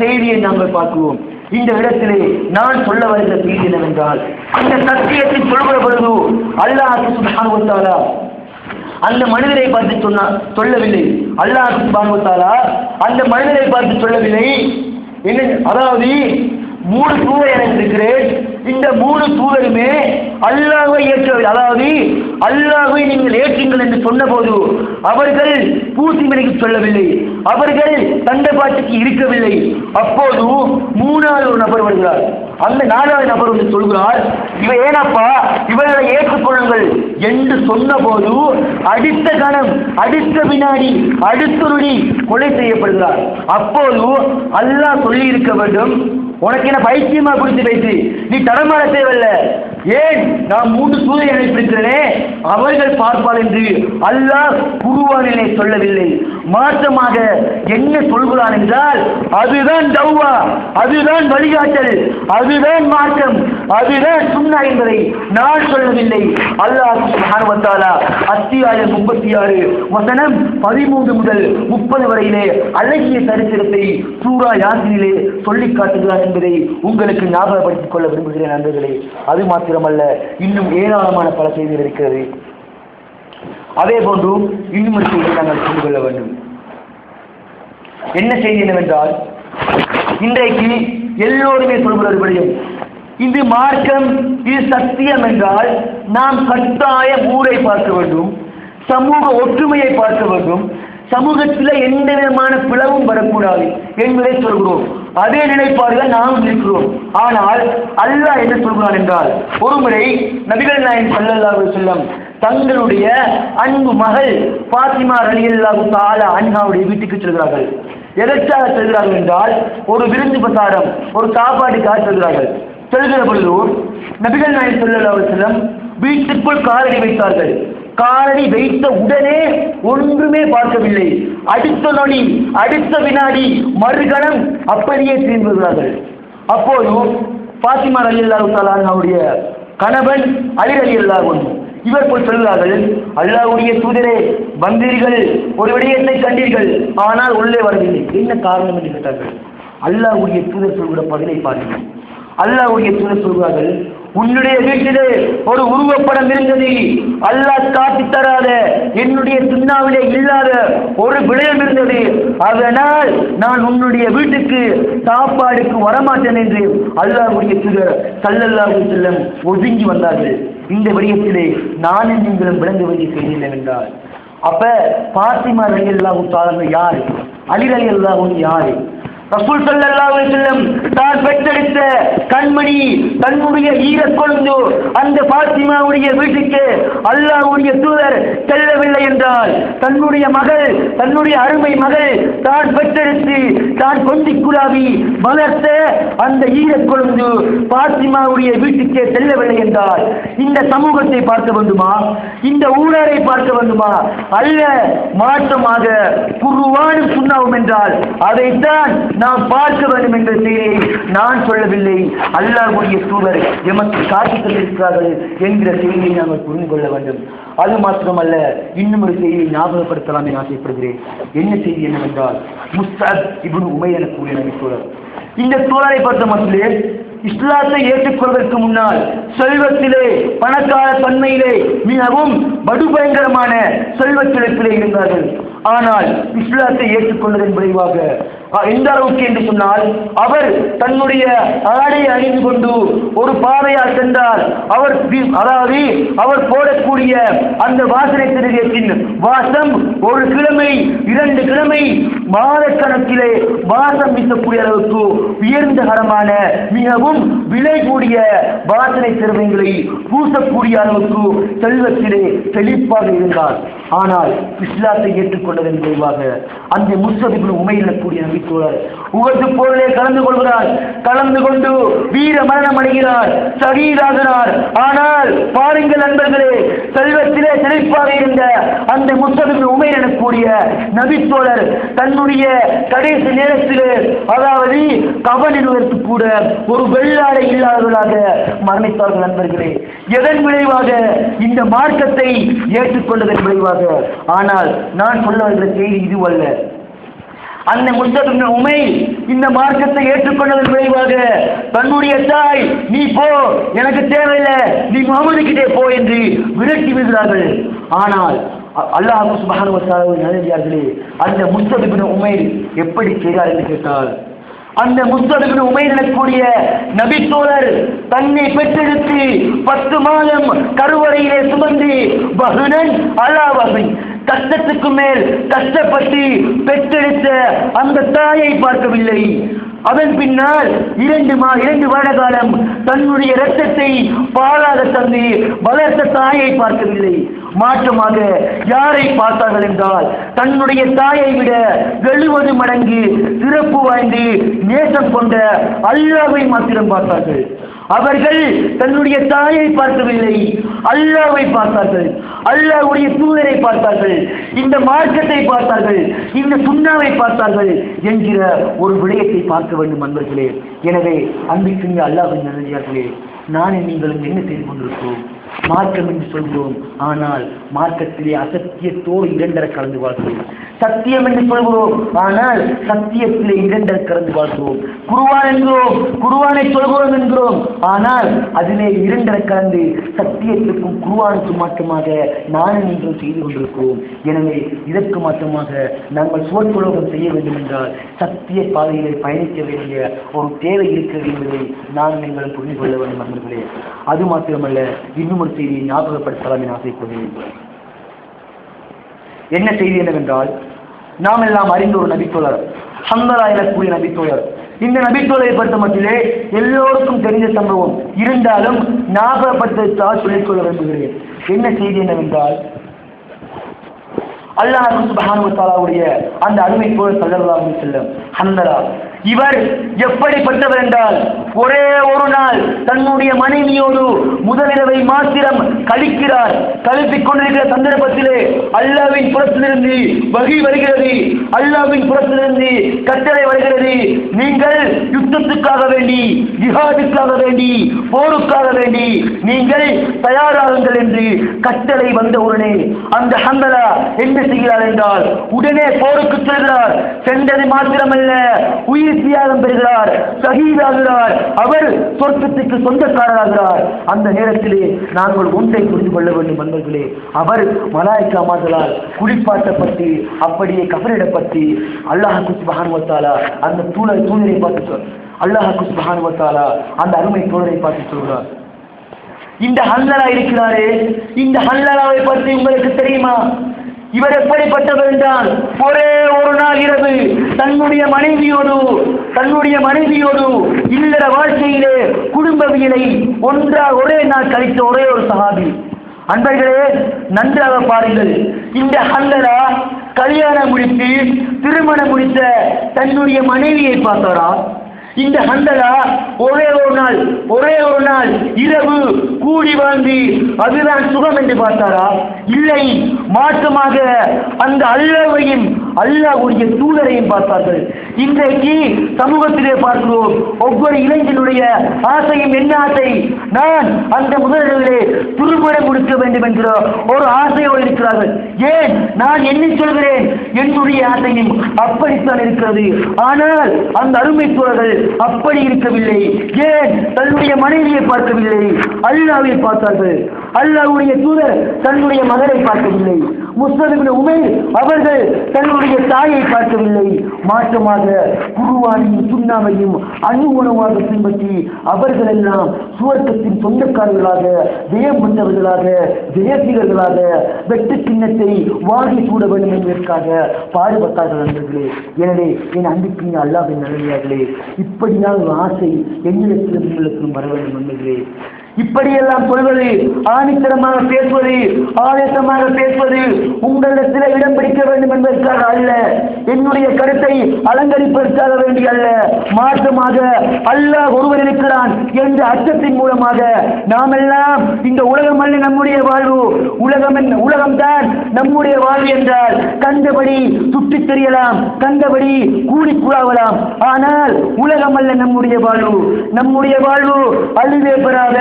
செய்தியை நாங்கள் பார்க்கிறோம். இந்த இடத்திலே நான் சொல்ல வருகிற செய்தி என்னவென்றால், அந்த சத்தியத்தை சொல்கிற பொழுது அல்லாஹ் சுப்ஹானஹு வ தஆலா அந்த மனிதரை பார்த்து சொல்லவில்லை. அல்லாஹ் சுப்ஹானஹு வ தஆலா அந்த மனிதரை பார்த்து சொல்லவில்லை. என்ன, அதாவது 3 தூதர் எனக்கு இருக்கிறேன், இந்த 3 தூதருமே அல்லாஹ்வை ஏற்றவில்லை. அதாவது அல்லாஹ்வை நீங்கள் ஏற்றுங்கள் என்று சொன்ன போது அவர்கள் பூசிமணிக்கு சொல்லவில்லை, அவர்கள் தண்டபாட்டுக்கு இருக்கவில்லை. அப்போது 3வது ஒரு நபர் வருகிறார். அந்த 4வது நபர் வந்து சொல்கிறார், இவ ஏனப்பா இவர்களை ஏற்றுக்கொள்ளுங்கள் என்று சொன்ன போது அடுத்த கணம், அடுத்த வினாடி, அடுத்த நொடி கொலை செய்யப்படுகிறார். அப்போது அல்லாஹ் சொல்லி இருக்க வேண்டும், உனக்கு என்ன பைத்தியமா குடித்து வைத்து நீ தடமாற தேவையில்லை, ஏன் நான் 3 தூதரை அனுப்பியிருக்கிறேனே அவர்கள் பார்ப்பார் என்று அல்லாஹ் குர்ஆனிலே சொல்லவில்லை. மாற்றமாக என்ன சொல்கிறான் என்றால், அதுதான் தௌவா, அதுதான் வழிகாட்டல், அதுதான் மாற்றம், அதுதான் சுன்னா என்பதை நான் சொல்லவில்லை. அல்லாஹ் சுப்ஹானஹு வ தஆலா அத்தியாயம் 36 வசனம் 13 முதல் 30 வரையிலே அழகிய சரித்திரத்தை சூரா யாசீனிலே சொல்லி காட்டுகிறார் என்பதை உங்களுக்கு ஞாபகப்படுத்திக் கொள்ள விரும்புகிறேன் நண்பர்களே. அது மாத்திரமல்ல, இன்னும் ஏராளமான பல செய்திகள் இருக்கிறது. அதே போன்று இன்னும் ஒரு செய்தியை நாங்கள் புரிந்து கொள்ள வேண்டும். என்ன செய்தி என்னவென்றால், இன்றைக்கு எல்லோருமே சொல்கிற ஒரு விடயம், இது மார்க்கம், இது சத்தியம் என்றால் நாம் கட்டாயம் ஊரை பார்க்க வேண்டும், சமூக ஒற்றுமையை பார்க்க வேண்டும், சமூகத்தில் எந்த விதமான பிளவும் வரக்கூடாது என்பதை சொல்கிறோம். அதே நிலைப்பாடுகள் நாம் இருக்கிறோம். ஆனால் அல்லாஹ் என்ன சொல்கிறான் என்றால், ஒருமுறை நபிகள் நாயகம் ஸல்லல்லாஹு அலைஹி வஸல்லம் தங்களுடைய அன்பு மகள் ஃபாத்திமா ரலியல்லாஹு தஆலா அன்ஹாவுடைய வீட்டுக்கு செல்கிறார்கள். எதற்காக செல்கிறார்கள் என்றால், ஒரு விருந்து பிரசாரம், ஒரு சாப்பாட்டுக்காக செல்கிறார்கள். செல்கிற பொழுது நபிகள் நாயகம் ஸல்லல்லாஹு அலைஹி வஸல்லம் வீட்டுக்குள் காலடி வைத்தார்கள். காலடி வைத்த உடனே ஒன்றுமே பார்க்கவில்லை. அடுத்த நொடி, அடுத்த வினாடி, மறுகணம் அப்படியே திரும்புகிறார்கள். அப்போது ஃபாத்திமா ரலியல்லாஹு தஆலா அன்ஹாவுடைய கணவன் அலி ரலியல்லாஹு அன்ஹு இவர் போய் சொல்கிறார்கள், அல்லாஹ்வுடைய தூதரே, வந்தீர்கள், ஒரு விடயத்தை கண்டீர்கள், ஆனால் உள்ளே வரவில்லை, என்ன காரணம் என்று கேட்டார்கள். அல்லாஹ்வுடைய தூதர் சொல்கிற பதிலை பாருங்கள். அல்லாஹ்வுடைய தூதர் சொல்கிறார்கள், உன்னுடைய வீட்டிலே ஒரு உருவப்படம் இருந்தது, அல்லாஹ் காட்டி தராத, என்னுடைய சுன்னாவிலே இல்லாத ஒரு விடயம் இருந்தது, அதனால் நான் உன்னுடைய வீட்டுக்கு சாப்பாடுக்கு வரமாட்டேன் என்று அல்லாஹ்வுடைய தூதர் ஸல்லல்லாஹு அலைஹி வஸல்லம் ஒதுங்கி வந்தார்கள். இந்த விடயத்திலே நானும் நீங்களும் விளங்க வேண்டிய செய்தி என்னவென்றால், அப்ப ஃபாத்திமா ரலியல்லாஹு தஆலா யாரு, அலி ரலியல்லாஹு அன்ஹு யாரு? ரசூல் ஸல்லல்லாஹு அலைஹி வஸல்லம் தான் பெற்றெடுத்த கண்மணி, தன்னுடைய ஈரக்கொழுந்து அந்த ஃபாத்திமாவுடைய வீட்டுக்கு அல்லாஹ்வுடைய தூதர் செல்லவில்லை என்றால், தன்னுடைய மகள், தன்னுடைய அருமை மகள், தான் பெற்றெடுத்து தான் கொஞ்சி குழாவி வளர்த்த அந்த ஈரக்கொழுந்து ஃபாத்திமாவுடைய வீட்டுக்கே செல்லவில்லை என்றால், இந்த சமூகத்தை பார்க்க வேண்டுமா, இந்த ஊழலை பார்க்க வேண்டுமா? அல்ல, மாற்றமாக குர்ஆனும் சுன்னாவும் என்றால் அதைத்தான் நாம் பார்க்க வேண்டும் என்ற செய்தியை நான் சொல்லவில்லை, அல்லாஹ்வுடைய தூதர் எமக்கு காட்டிக் கொண்டிருக்கிறார்கள் என்ற செய்தியை நாங்கள் புரிந்து கொள்ள வேண்டும். அது மாத்திரமல்ல, இன்னும் ஒரு செய்தியை ஞாபகப்படுத்தலாம் என ஆசைப்படுகிறேன். என்ன செய்தி என்னவென்றால், முஸ்அப் இப்னு உமைர் எனக்கூடிய நபி தோழர், இந்த தோழரை பொறுத்த மட்டும் இஸ்லாத்தை ஏற்றுக்கொள்வதற்கு முன்னால் செல்வத்திலே, பணக்கார தன்மையிலே மிகவும் படுபயங்கரமான செல்வத்திலே இருந்தார்கள். ஆனால் இஸ்லாத்தை ஏற்றுக்கொண்டதன் விளைவாக எந்த அளவுக்கு என்று சொன்னால், அவர் தன்னுடைய ஆடையை அணிந்து கொண்டு ஒரு பாதையால் சென்றால் அதாவது அவர் போடக்கூடிய அந்த வாசனை திரவியத்தின் வாசம் ஒரு கிழமை, 2 கிழமை, மாதக்கணக்கிலே வாசம் வீசக்கூடிய அளவுக்கு உயர்ந்த தரமான மிகவும் விலை கூடிய வாசனை திரவியங்களை பூசக்கூடிய அளவுக்கு செல்வத்திலே செழிப்பாக இருந்தார். ஆனால் இஸ்லாத்தை ஏற்றுக்கொண்டதன் விளைவாக அந்த முஸ்அப் இப்னு உமைர் எனக்கூடிய நபி தோழர் உஹது போரிலே கலந்து கொள்கிறார். கலந்து கொண்டு வீர மரணம் அடைகிறார், ஷஹீதாகிறார். ஆனால் பாருங்கள் நண்பர்களே, செல்வத்திலே செழிப்பாக இருந்த அந்த முஸ்அப் இப்னு உமைர் எனக்கூடிய நபி தோழர் தன்னுடைய கடைசி நேரத்திலே, அதாவது கவனிடுவதற்கு கூட ஒரு வெள்ளாடை இல்லாதவர்களாக மரணித்தார்கள். நண்பர்களே, எதன் விளைவாக? இந்த மார்க்கத்தை ஏற்றுக்கொண்டதன் விளைவாக. ஆனால் நான் சொல்ல வருகிற செய்தி இதுவல்ல. அந்த முஸ்அப் இப்னு உமைர் இந்த மார்க்கத்தை ஏற்றுக்கொண்டதன் விளைவாக தன்னுடைய தாய், நீ போ, எனக்கு தேவையில்லை, நீ முஹம்மது கிட்டே போ என்று விரட்டி விடுகிறார்கள். ஆனால் அல்லாஹ் சுப்ஹானஹு வ தஆலா நல்லடியார்களே, அந்த முஸ்அப் இப்னு உமைர் எப்படி செய்தார் என்று கேட்டால், அந்த முஸ்அப் இப்னு உமைர் எனக்கூடிய நபி தோழர் தன்னை பெற்றெடுத்து 10 மாதம் கருவறையிலே சுமந்து வஹ்னன் அலா வஹ்ன், கஷ்டத்துக்கு மேல் கஷ்டப்பட்டு பெற்றெடுத்த அந்த தாயை பார்க்கவில்லை. அதன் பின்னால் 2 வருட காலம் தன்னுடைய இரத்தத்தை பாலாக தந்து வளர்த்த தாயை பார்க்கவில்லை. மாற்றமாக யாரை பார்த்தார்கள் என்றால், தன்னுடைய தாயை விட 70 மடங்கு சிறப்பு வாய்ந்து நேசம் கொண்ட அல்லாஹ்வை மாத்திரம் பார்த்தார்கள். அவர்கள் தன்னுடைய தாயை பார்க்கவில்லை, அல்லாஹ்வை பார்த்தார்கள், அல்லாஹ்வுடைய தூதரை பார்த்தார்கள், இந்த மார்க்கத்தை பார்த்தார்கள், இந்த சுன்னாவை பார்த்தார்கள் என்கிற ஒரு விடயத்தை பார்க்க வேண்டும் நண்பர்களே. எனவே அன்பிற்குரிய அல்லாஹ்வின் நல்லடியார்களே, நானும் நீங்களும் என்ன செய்து கொண்டிருக்கிறோம்? மார்க்கம் என்று சொல்கிறோம், ஆனால் மார்க்கத்திலே அசத்தியத்தோடு இரண்டரை கலந்து வாழ்கிறோம். சத்தியம் என்று சொல்கிறோம், ஆனால் சத்தியத்திலே இரண்டரை கலந்து வாழ்கிறோம். குர்ஆன் என்கிறோம், குர்ஆனை சொல்கிறோம் என்கிறோம், ஆனால் அதிலே இரண்டரை கலந்து சத்தியத்துக்கும் குர்ஆனுக்கும் மாற்றமாக நானும் நீங்கள் செய்து கொண்டிருக்கிறோம். எனவே இதற்கு மாற்றமாக நாங்கள் சுவர்ப்புலோகம் செய்ய வேண்டும் என்றால் சத்திய பாதையிலே பயணிக்க வேண்டிய ஒரு தேவை இருக்கிறது என்பதை நான் நீங்கள் புரிந்து கொள்ள வேண்டும் நண்பர்களே. அது மாத்திரமல்ல, இன்னும் ஒரு செய்தியை ஞாபகப்படுத்தலாம் என ஆசைப்படுகிறேன். என்ன செய்தி என்னவென்றால், நாம் எல்லாம் அறிந்த ஒரு நபித்தோழர், ஹந்தலா எனக்கூடிய நபித்தோழர். இந்த நபித்தோழரை பொறுத்த மட்டிலே எல்லோருக்கும் தெரிந்த சம்பவம் இருந்தாலும் ஞாபகப்படுத்த சொல்லிக்கொள்ள விரும்புகிறேன். என்ன செய்தி என்னவென்றால், அல்லாஹ் சுப்ஹானஹு வ தஆலாவுடைய அந்த அருமை தோழர் ஸல்லல்லாஹு அலைஹி வஸல்லம் ஹந்தலா, இவர் எப்படிப்பட்டவர் என்றால், ஒரே ஒரு நாள் தன்னுடைய மனைவியோடு முதலிரவை மாத்திரம் கழிக்கிறார். கழித்துக் கொண்டிருக்கிற சந்தர்ப்பத்திலே அல்லாஹ்வின் புறத்திலிருந்து வஹி வருகிறது, அல்லாஹ்வின் புறத்திலிருந்து கட்டளை வருகிறது, நீங்கள் யுத்தத்துக்காக வேண்டி, ஜிஹாதுக்காக வேண்டி, போருக்காக வேண்டி நீங்கள் தயாராகுங்கள் என்று கட்டளை வந்த உடனே அந்த ஹந்தலா என்ன செய்கிறார் என்றால், உடனே போருக்கு செல்கிறார். சென்றது மாத்திரமல்ல, உயிர் தியாகம் பெறுகிறார், ஷஹீதாகிறார், அவர் சொர்க்கத்துக்கு சொந்தக்காரராகிறார். அந்த நேரத்திலே நாங்கள் ஒன்றை புரிந்து கொள்ள வேண்டும் நண்பர்களே, அவர் மலாயிகா மார்களால் குளிப்பாட்டப்பட்டு அப்படியே கபரிடப்பட்டு அல்லாஹ் சுப்ஹானஹு வ தஆலா அந்த தூதரை பார்த்து அல்லாஹ் சுப்ஹானஹு வ தஆலா அந்த அருமை தூதரை பார்த்து சொல்கிறார், இந்த ஹல்லலா இருக்கிறாரே, இந்த ஹல்லலாவை பற்றி உங்களுக்கு தெரியுமா? இவர் எப்படிப்பட்டவர் என்றால், ஒரே ஒரு நாள் இரவு தன்னுடைய மனைவியோடு இல்லற வாழ்க்கையிலே குடும்பவியலை ஒரே நாள் கழித்த ஒரே ஒரு சஹாபி. அன்பர்களே, நன்றாக பாருங்கள், இந்த ஹல்லலா கல்யாணம் முடித்து திருமணம் முடித்த தன்னுடைய மனைவியை பார்த்தாரா? இந்த ஹந்தலா ஒரே ஒரு நாள் இரவு கூடி வாழ்ந்து அதுதான் சுகம் என்று பார்த்தாரா? இல்லை, மாற்றமாக அந்த அல்லாஹ்வையும் அல்லாஹ்வுடைய தூதரையும் பார்த்தார்கள். இன்றைக்கு சமூகத்திலே பார்க்கிறோம், ஒவ்வொரு இளைஞனுடைய ஆசையும் என்ன ஆசை? நான் அந்த முதலிலே திருமணம் கொடுக்க வேண்டும் என்கிற ஒரு ஆசையோடு இருக்கிறார்கள். ஏன் நான் என்ன சொல்கிறேன், என்னுடைய ஆசையும் அப்படித்தான் இருக்கிறது. ஆனால் அந்த அருமை தோழர்கள் அப்படி இருக்கவில்லை. ஏன் தன்னுடைய மனைவியை பார்க்கவில்லை, அல்லாஹ்வை பார்த்தார்கள். அல்லாஹ்வுடைய தூதர் தன்னுடைய மகனை பார்க்கவில்லை. முஸ்அப் இப்னு உமைர் அவர்கள் தன்னுடைய தாயை பார்க்கவில்லை. மாற்றமாக குர்ஆனையும் சுன்னாவையும் அனுகுணமாக பின்பற்றி அவர்கள் எல்லாம் சுவர்க்கத்தின் சொந்தக்காரர்களாக, ஜெயம் பெற்றவர்களாக, ஜெயசீலர்களாக வெற்றி சின்னத்தை வாங்கி சூட வேண்டும் என்பதற்காக பாடுபட்டார்கள் நண்பர்களே. எனவே என் அன்பிற்குரிய அல்லாஹ்வின் நல்லடியார்களே, இப்படியான ஒரு ஆசை என்னிடத்திலும் உங்களுக்கும் வர வேண்டும் நண்பர்களே. இப்படியெல்லாம் சொல்வது, ஆணித்தரமாக பேசுவது, ஆவேசமாக பேசுவது உங்களிடத்தில் இடம் பிடிக்க வேண்டும் என்பதற்காக அல்ல, என்னுடைய கருத்தை அலங்கரிப்பதற்காக வேண்டி அல்ல. மாற்றமாக அல்லாஹ் ஒருவர் இருக்கிறான் என்ற அச்சத்தின் மூலமாக நாம் எல்லாம் இந்த உலகம் அல்ல நம்முடைய வாழ்வு, உலகம்தான் நம்முடைய வாழ்வு என்றால் கண்டபடி சுற்றித் தெரியலாம், கண்டபடி கூடி கூடாகலாம். ஆனால் உலகம் அல்ல நம்முடைய வாழ்வு. நம்முடைய வாழ்வு அழிவே பெறாத,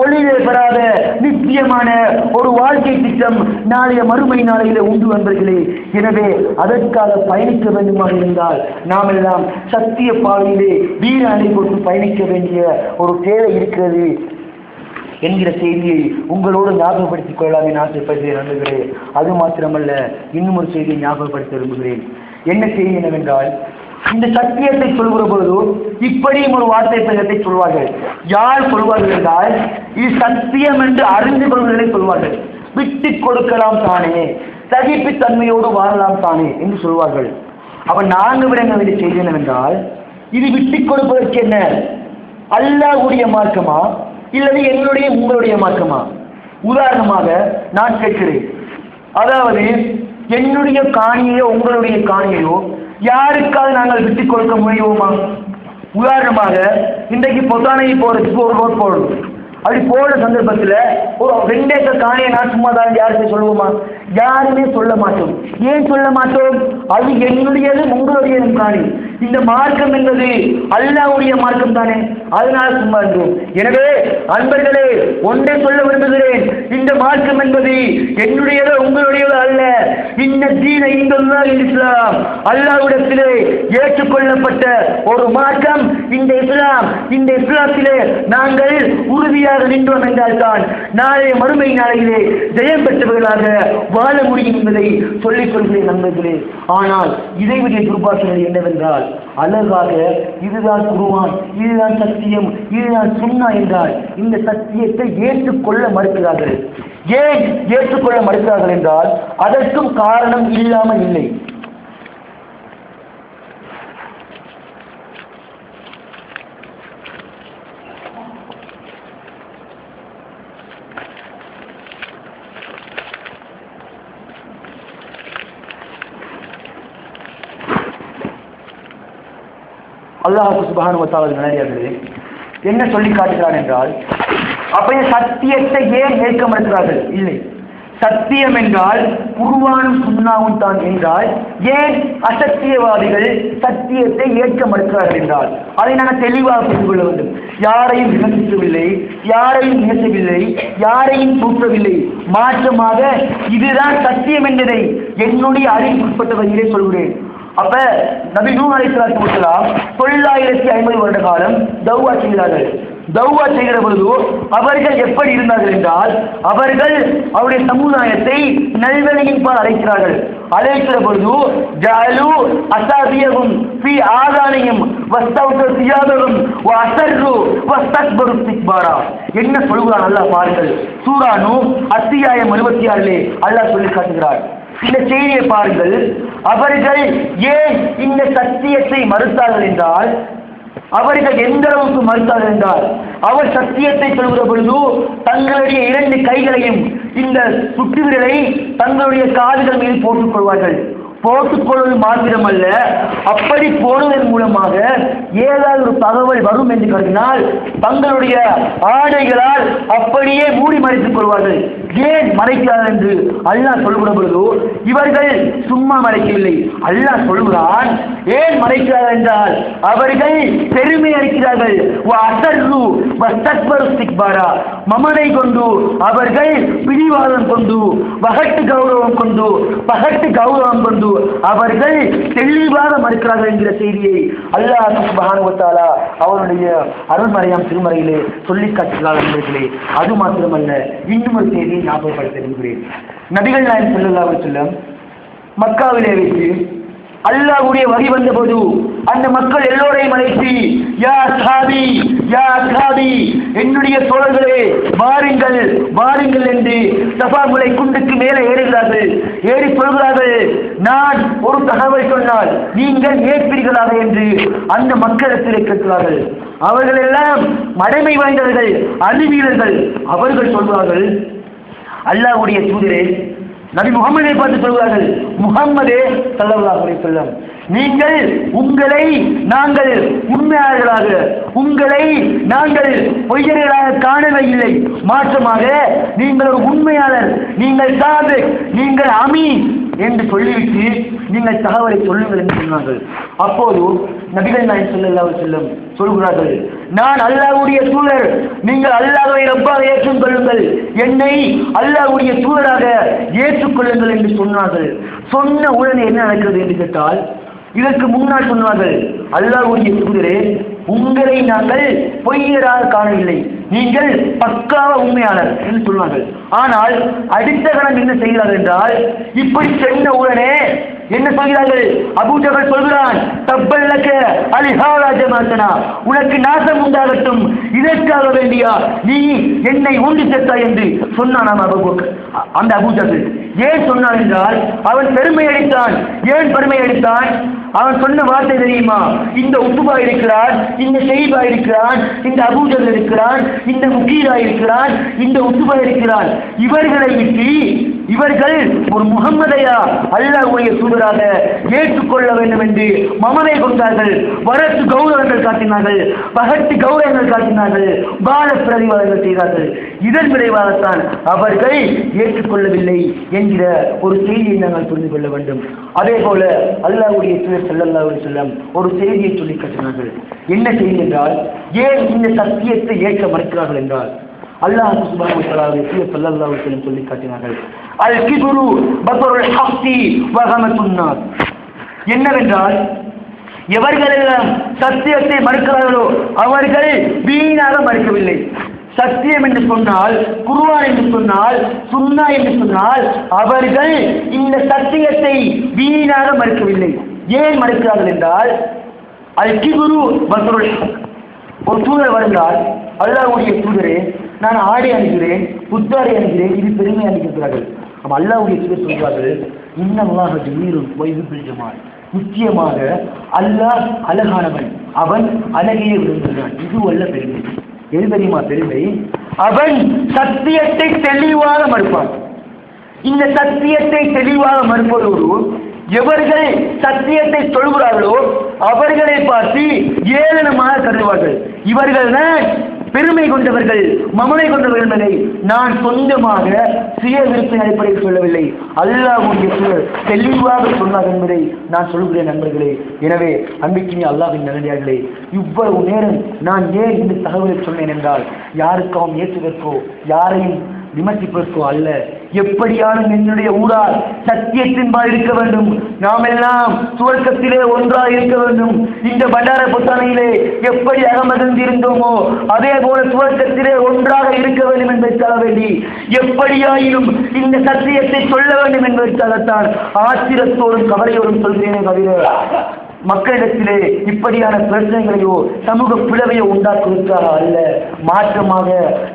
ஒளிவே பெறாத நிச்சயமான ஒரு வாழ்க்கை திட்டம் நாளைய மறுமை நாளையில உண்டு நண்பர்களே. எனவே அதற்காக பயணிக்க வேண்டுமாக இருந்தால் நாம் எல்லாம் சத்திய பாதையிலே வீர அணை போட்டு பயணிக்க வேண்டிய ஒரு தேவை இருக்கிறது என்கிற செய்தியை உங்களோடு ஞாபகப்படுத்திக் கொள்ளலாம் என ஆசைப்படுகிறேன் நண்பர்களே. அது மாத்திரமல்ல, இன்னும் ஒரு செய்தியை ஞாபகப்படுத்த விரும்புகிறேன். என்ன செய்தி என்னவென்றால், இந்த சத்தியத்தை சொல்கிற பொழுது இப்படியும் ஒரு வார்த்தை பிரயோகத்தை சொல்வார்கள். யார் சொல்வார்கள் என்றால், இது சத்தியம் என்று அறிந்து கொள்வதை சொல்வார்கள். விட்டுக் கொடுக்கலாம் தானே, சகிப்புத்தன்மையோடு வாழலாம் தானே என்று சொல்வார்கள். அவன் 4 விடங்களை செய்தி என்னவென்றால், இது விட்டுக் கொடுப்பதற்கு என்ன, அல்லாஹ்வுடைய மார்க்கமா இல்லது என்னுடைய உங்களுடைய மார்க்கமா? உதாரணமாக நான் கேட்கிறேன், அதாவது என்னுடைய காணியோ உங்களுடைய காணியோ யாருக்காவது நாங்கள் விட்டுக் கொடுக்க முடியுமா? உதாரணமாக இன்றைக்கு பொத்தானையை போறதுக்கு ஒரு ரோட் போடணும், அப்படி போன சந்தர்ப்பத்தில் ஒரு 2 ஏக்கர் காணியை நான் சும்மா தான் யாருமே சொல்லுவோமா? யாருமே சொல்ல மாட்டோம். ஏன் சொல்ல மாட்டோம்? அது என்னுடையதும் உங்களுடையதும் காணி. இந்த மார்க்கம் என்பது அல்லாஹ்வுடைய மார்க்கம் தானே, அதனால சும்மா இருந்தோம். எனவே அன்பர்களே, ஒன்றை சொல்ல விரும்புகிறேன், இந்த மார்க்கம் என்பது என்னுடையதோ உங்களுடையதோ அல்ல. இந்த தீன இஸ்லாம் அல்லாஹ்விடத்திலே ஏற்றுக்கொள்ளப்பட்ட ஒரு மார்க்கம் இந்த இஸ்லாம். இந்த இஸ்லாத்திலே நாங்கள் உறுதியாக நின்றோம் என்றால்தான் நாளைய மறுமை நாளையிலே ஜெயம் பெற்றவர்களாக வாழ முடியும் என்பதை சொல்லிக் கொள்கிறேன் நண்பர்களே. ஆனால் இதைவிட துர்பாக்கியம் என்னவென்றால், அழகாக இதுதான் குர்ஆன், இதுதான் சத்தியம், இதுதான் சுன்னா என்றால் இந்த சத்தியத்தை ஏற்றுக்கொள்ள மறுக்கிறார்கள். ஏன் ஏற்றுக்கொள்ள மறுக்கிறார்கள் என்றால் அதற்கும் காரணம் இல்லாமல் இல்லை. அல்லாஹ் சுப்ஹானஹு வ தஆலா என்ன சொல்லி காட்டுகிறார் என்றால், அப்படியே சத்தியத்தை ஏன் ஏற்க மறுக்கிறார்கள்? இல்லை, சத்தியம் என்றால் குர்ஆனும் சுன்னாவும் தான் என்றால் ஏன் அசத்தியவாதிகள் சத்தியத்தை ஏற்க மறுக்கிறார்கள் என்றால் அதை நாங்கள் தெளிவாக புரிந்து கொள்ள வேண்டும். யாரையும் விமர்சிக்கவில்லை, யாரையும் நேசவில்லை, யாரையும் தூற்றவில்லை. மாற்றமாக இதுதான் சத்தியம் என்பதை என்னுடைய அறிவுக்குட்பட்ட வகையிலே சொல்கிறேன். அப்ப நபி நூஹ் அலைஹிஸ்ஸலாத்து வஸலாம் 950 வருட காலம் தௌவா செய்கிறார்கள். தௌவா செய்கிற பொழுது அவர்கள் எப்படி இருந்தார்கள் என்றால், அவர்கள் அவருடைய சமுதாயத்தை நல்வழியின் பால் அழைக்கிறார்கள். அழைக்கிற பொழுது ஜஅலு அஸாபியஹும் ஃபீ ஆதானிஹிம் வஸ்தௌது தியாபஹும் வஅஸர்ரு வஸ்தக்பரு இஸ்திக்பாரா. என்ன சொல்கிறான் அல்லாஹ் பாருங்கள். சூரா நூஹ் அத்தியாயம் 76 அல்லாஹ் சொல்லி காட்டுகிறார். இந்த செய்தியை பாருங்கள். அவர்கள் ஏன் இந்த சத்தியத்தை மறுத்தார்கள் என்றால், அவர்கள் எந்த அளவுக்கு மறுத்தார்கள் என்றால், அவர் சத்தியத்தை சொல்கிற பொழுது தங்களுடைய 2 கைகளையும் இந்த சுட்டு விரலை தங்களுடைய காதுகள் மீது போட்டுக் கொள்வார்கள். போட்டுக்கொள்வது மாத்திரமல்ல, அப்படி போடுவதன் மூலமாக ஏதாவது ஒரு தகவல் வரும் என்று கருதினால் தங்களுடைய ஆடைகளால் அப்படியே மூடி மறைத்துக் கொள்வார்கள். ஏன் மறைக்கிறார்கள் என்று அல்லாஹ் சொல்கிற பொழுது இவர்கள் சும்மா மறைக்கவில்லை. அல்லாஹ் சொல்கிறான், ஏன் மறைக்கிறார்கள் என்றால் அவர்கள் பெருமை அளிக்கிறார்கள். மமதை கொண்டு, அவர்கள் பிடிவாதம் கொண்டு, பகட்டு கௌரவம் கொண்டு, பகட்டு கௌரவம் கொண்டு அவர்கள் தெளிவாக மறுக்கிறார்கள் என்கிற செய்தியை அல்லாஹ் சுப்ஹானஹு வ தஆலா அவருடைய அருள்மறையாம் திருமறையிலே சொல்லி காட்டுகிறார்கள். அது மாத்திரமல்ல, இன்னும் ஒரு செய்தியை ஞாபகப்படுத்த விரும்புகிறேன். நபிகள் நாயகம் ஸல்லல்லாஹு அலைஹி வஸல்லம் மக்காவிலே வைத்து அல்லாஹ்வுடைய வகை வந்தபோது அந்த மக்கள் எல்லோரையும் அழைத்து, யா அஸ்ஹாபி, யா அஸ்ஹாபி, என்னுடைய தோழர்களே வாருங்கள் வாருங்கள் என்று சஃபா மலை குண்டுக்கு மேலே ஏறுகிறார்கள். ஏறி சொல்கிறார்கள், நான் ஒரு தகவல் சொன்னால் நீங்கள் ஏற்பீர்களாக என்று அந்த மக்களிடத்தில் கேட்கிறார்கள். அவர்கள் எல்லாம் மடமை வாய்ந்தவர்கள், அறிவியலர்கள். அவர்கள் சொல்வார்கள், அல்லாஹ்வுடைய தூதரே, நபி முகமதை பார்த்து சொல்வார்கள், முகம்மதே ஸல்லல்லாஹு அலைஹி வஸல்லம், நீங்கள் உங்களை நாங்கள் உண்மையாளர்களாக, உங்களை நாங்கள் பொய்யர்களாக காணவே இல்லை. மாற்றமாக நீங்கள் ஒரு உண்மையாளர், நீங்கள் சாதிக், நீங்கள் அமீன் என்று சொல்லிவிட்டு நீங்கள் தகவலை சொல்லுங்கள் என்று சொன்னார்கள். அப்போது நபிகள் நாயகம் ஸல்லல்லாஹு அலைஹி வஸல்லம் சொல்கிறார்கள், நான் அல்லாஹ்வுடைய தூதர், நீங்கள் அல்லாஹ்வை ரப்பாக ஏற்றுக்கொள்ளுங்கள், என்னை அல்லாஹ்வுடைய தூதராக ஏற்றுக்கொள்ளுங்கள் என்று சொன்னார்கள். சொன்ன உடனே என்ன நடக்கிறது என்று கேட்டால், இதற்கு முன்னால் சொன்னார்கள், அல்லாஹ்வுடைய தூதரே, உங்களை நாங்கள் பொய்யராக காணவில்லை, நீங்கள் பக்காவ உண்மையாளர் என்று சொன்னார்கள். ஆனால் அடுத்த கணம் என்ன செய்கிறார்கள் என்றால், இப்படி சொன்ன உடனே என்ன சொல்கிறார்கள்? அபூ ஜஹல் சொல்கிறான், தப்பல்லக அலிஹாலா ஜமாத்தனா, உனக்கு நாசம் உண்டாகட்டும், இதற்காக வேண்டியா நீ என்னை ஊண்டி சேர்த்தாய் என்று சொன்னான் அந்த அபூ ஜஹல். ஏன் சொன்னான் என்றால், அவன் பெருமை அடித்தான். ஏன் பெருமை அடித்தான்? அவன் சொன்ன வார்த்தை தெரியுமா? இந்த உத்துபா இருக்கிறான், இந்த ஷெய்பா இருக்கிறான், இந்த அபூ ஜஹல் இருக்கிறான், இந்த முகீரா இருக்கிறான், இந்த உத்துபா இருக்கிறான், இவர்களை விட்டு இவர்கள் ஒரு முகம்மதையா அல்லாஹ்வுடைய தூதராக ஏற்றுக்கொள்ள வேண்டும் என்று மமதை கொண்டார்கள். வரட்டு கௌரவங்கள் காட்டினார்கள், பகட்டு கௌரவங்கள் காட்டினார்கள், பால பிரதிவாதங்கள் செய்தார்கள். இதன் விளைவாகத்தான் அவர்கள் ஏற்றுக்கொள்ளவில்லை என்கிற ஒரு செய்தியை நாங்கள் புரிந்து கொள்ள வேண்டும். அதே போல அல்லாஹ்வுடைய தூதர் ஸல்லல்லாஹு அலைஹி வஸல்லம் ஒரு செய்தியை சொல்லி காட்டினார்கள். என்ன செய்தி என்றால், ஏன் இந்த சத்தியத்தை ஏற்க மறுக்கிறார்கள் என்றால், அல்லாஹ் சுப்ஹானஹு வ தஆலாவுடைய தூதர் ஸல்லல்லாஹு அலைஹி வஸல்லம் சொல்லி காட்டினார்கள், அல் கிப்ரு பத்ருல் ஹக்கி வ கமத்துன் நாஸ். என்னவென்றால், எவர்களெல்லாம் சத்தியத்தை மறுக்கிறார்களோ அவர்கள் வீணாக மறுக்கவில்லை. சத்தியம் என்று சொன்னால், குர்ஆன் என்று சொன்னால், சுன்னா என்று சொன்னால், அவர்கள் இந்த சத்தியத்தை வீணாக மறுக்கவில்லை. ஏன் மறுக்கிறார்கள் என்றால், அல் கிப்ரு பத்ருல் ஹக். ஒரு தூதர் வருகிறார், அல்லாஹ்வுடைய தூதரே, நான் ஆடை அணிகிறேன், புத்தாடை அணிகிறேன், இது பெருமை அணிக்கிறார்கள். நம்ம அல்லாஹ்வுடைய தூதர் சொல்கிறார்கள், இன்னல்லாஹ ஜமீலுன் வ யுஹிப்புல் ஜமால். நிச்சயமாக அல்லாஹ் அழகானவன், அவன் அழகையே விரும்புகிறான். இது அல்ல பெருமை. எது தெரியுமா பெருமை? அவன் சத்தியத்தை தெளிவாக மறுப்பான். இந்த சத்தியத்தை தெளிவாக மறுப்பதோடு எவர்கள் சத்தியத்தை சொல்கிறார்களோ அவர்களை பார்த்து ஏளனமாக கருதுவார்கள். இவர்கள் தான் பெருமை கொண்டவர்கள், மமதை கொண்டவர்கள் என்பதை நான் சொந்தமாக சுய விருப்பின் அடிப்படையில் சொல்லவில்லை, அல்லாஹ்வுடைய தூதர் தெளிவாக சொன்னார் என்பதை நான் சொல்கிறேன் நண்பர்களே. எனவே அன்பிற்கினிய அல்லாஹ்வின் நல்லடியார்களே, இவ்வளவு நேரம் நான் ஏன் இந்த தகவலை சொன்னேன் என்றால், யாருக்காகவும் ஏற்றுவதற்கோ யாரையும் விமர்சிப்பதற்கோ அல்ல, எப்படியான என்னுடைய ஊரால் சத்தியத்தின்பால் இருக்க வேண்டும், நாம் எல்லாம் சுவர்க்கத்திலே ஒன்றாக இருக்க வேண்டும். இந்த பண்டார புத்தானையிலே எப்படி அகமகிழ்ந்திருந்தோமோ அதே போல சுவர்க்கத்திலே ஒன்றாக இருக்க வேண்டும் என்பதற்காக வேண்டி எப்படியாயினும் இந்த சத்தியத்தை சொல்ல வேண்டும் என்பதற்காகத்தான் ஆத்திரத்தோடும் கவலையோடும் சொல்கிறேனே தவிர மக்களிடத்திலே இப்படியான பிரச்சனைகளையோ சமூக பிளவையோ உண்டாக்குவதற்காக அல்ல. மாற்றமாக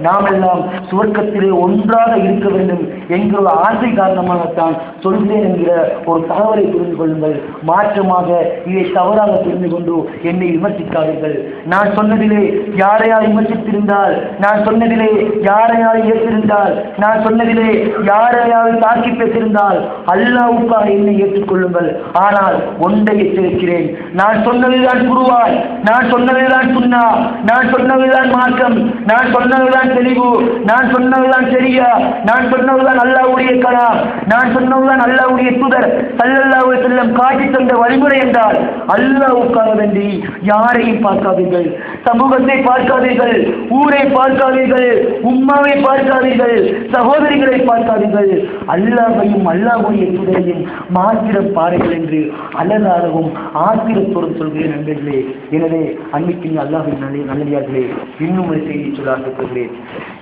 நாம் எல்லாம் சுவர்க்கத்திலே ஒன்றாக இருக்க வேண்டும் என்கிற ஒரு ஆசை காரணமாகத்தான் சொல்கிறேன் என்கிற ஒரு தகவலை புரிந்து கொள்ளுங்கள். மாற்றமாக இதை தவறாக புரிந்து கொண்டு என்னை விமர்சிக்காதீர்கள். நான் சொன்னதிலே யாரையால் விமர்சித்திருந்தால், நான் சொன்னதிலே யாரையால் ஏற்றிருந்தால், நான் சொன்னதிலே யாரையால் தாக்கி பேசியிருந்தால் அல்லாஹ்வுக்காக என்னை ஏற்றுக்கொள்ளுங்கள். ஆனால் ஒன்றை எச்சரிக்கிறேன், நான் சொன்னதுதான் குர்ஆன், நான் சொன்னதுதான் சுன்னா, நான் சொன்னதுதான் மார்க்கம், நான் சொன்னதுதான் தெளிவு, நான் சொன்னதுதான் சரியா, நான் சொன்னதுதான் அல்லாஹ்வுடைய கலாம், நான் சொன்னதுதான் அல்லாஹ்வுடைய தூதர் ஸல்லல்லாஹு அலைஹி வஸல்லம் காட்டி தந்த வழிமுறை என்றால் அல்லாஹ்வுக்காக வேண்டி யாரையும் பார்க்காதீர்கள், சமூகத்தை பார்க்காதீர்கள், ஊரை பார்க்காதீர்கள், உம்மாவை பார்க்காதீர்கள், சகோதரிகளை பார்க்காதீர்கள், அல்லாஹ்வையும் அல்லாஹ்வுடைய தூதரையும் மாத்திரம் பாருங்கள் என்று அழகாகவும் ஆத்திரத்தோடு சொல்கிறேன் நண்பர்களே. எனவே அன்பிற்கினிய அல்லாஹ்வின் நல்லடியார்களே, இன்னும் ஒரு செய்தியை சொல்ல ஆசைப்படுகிறேன்.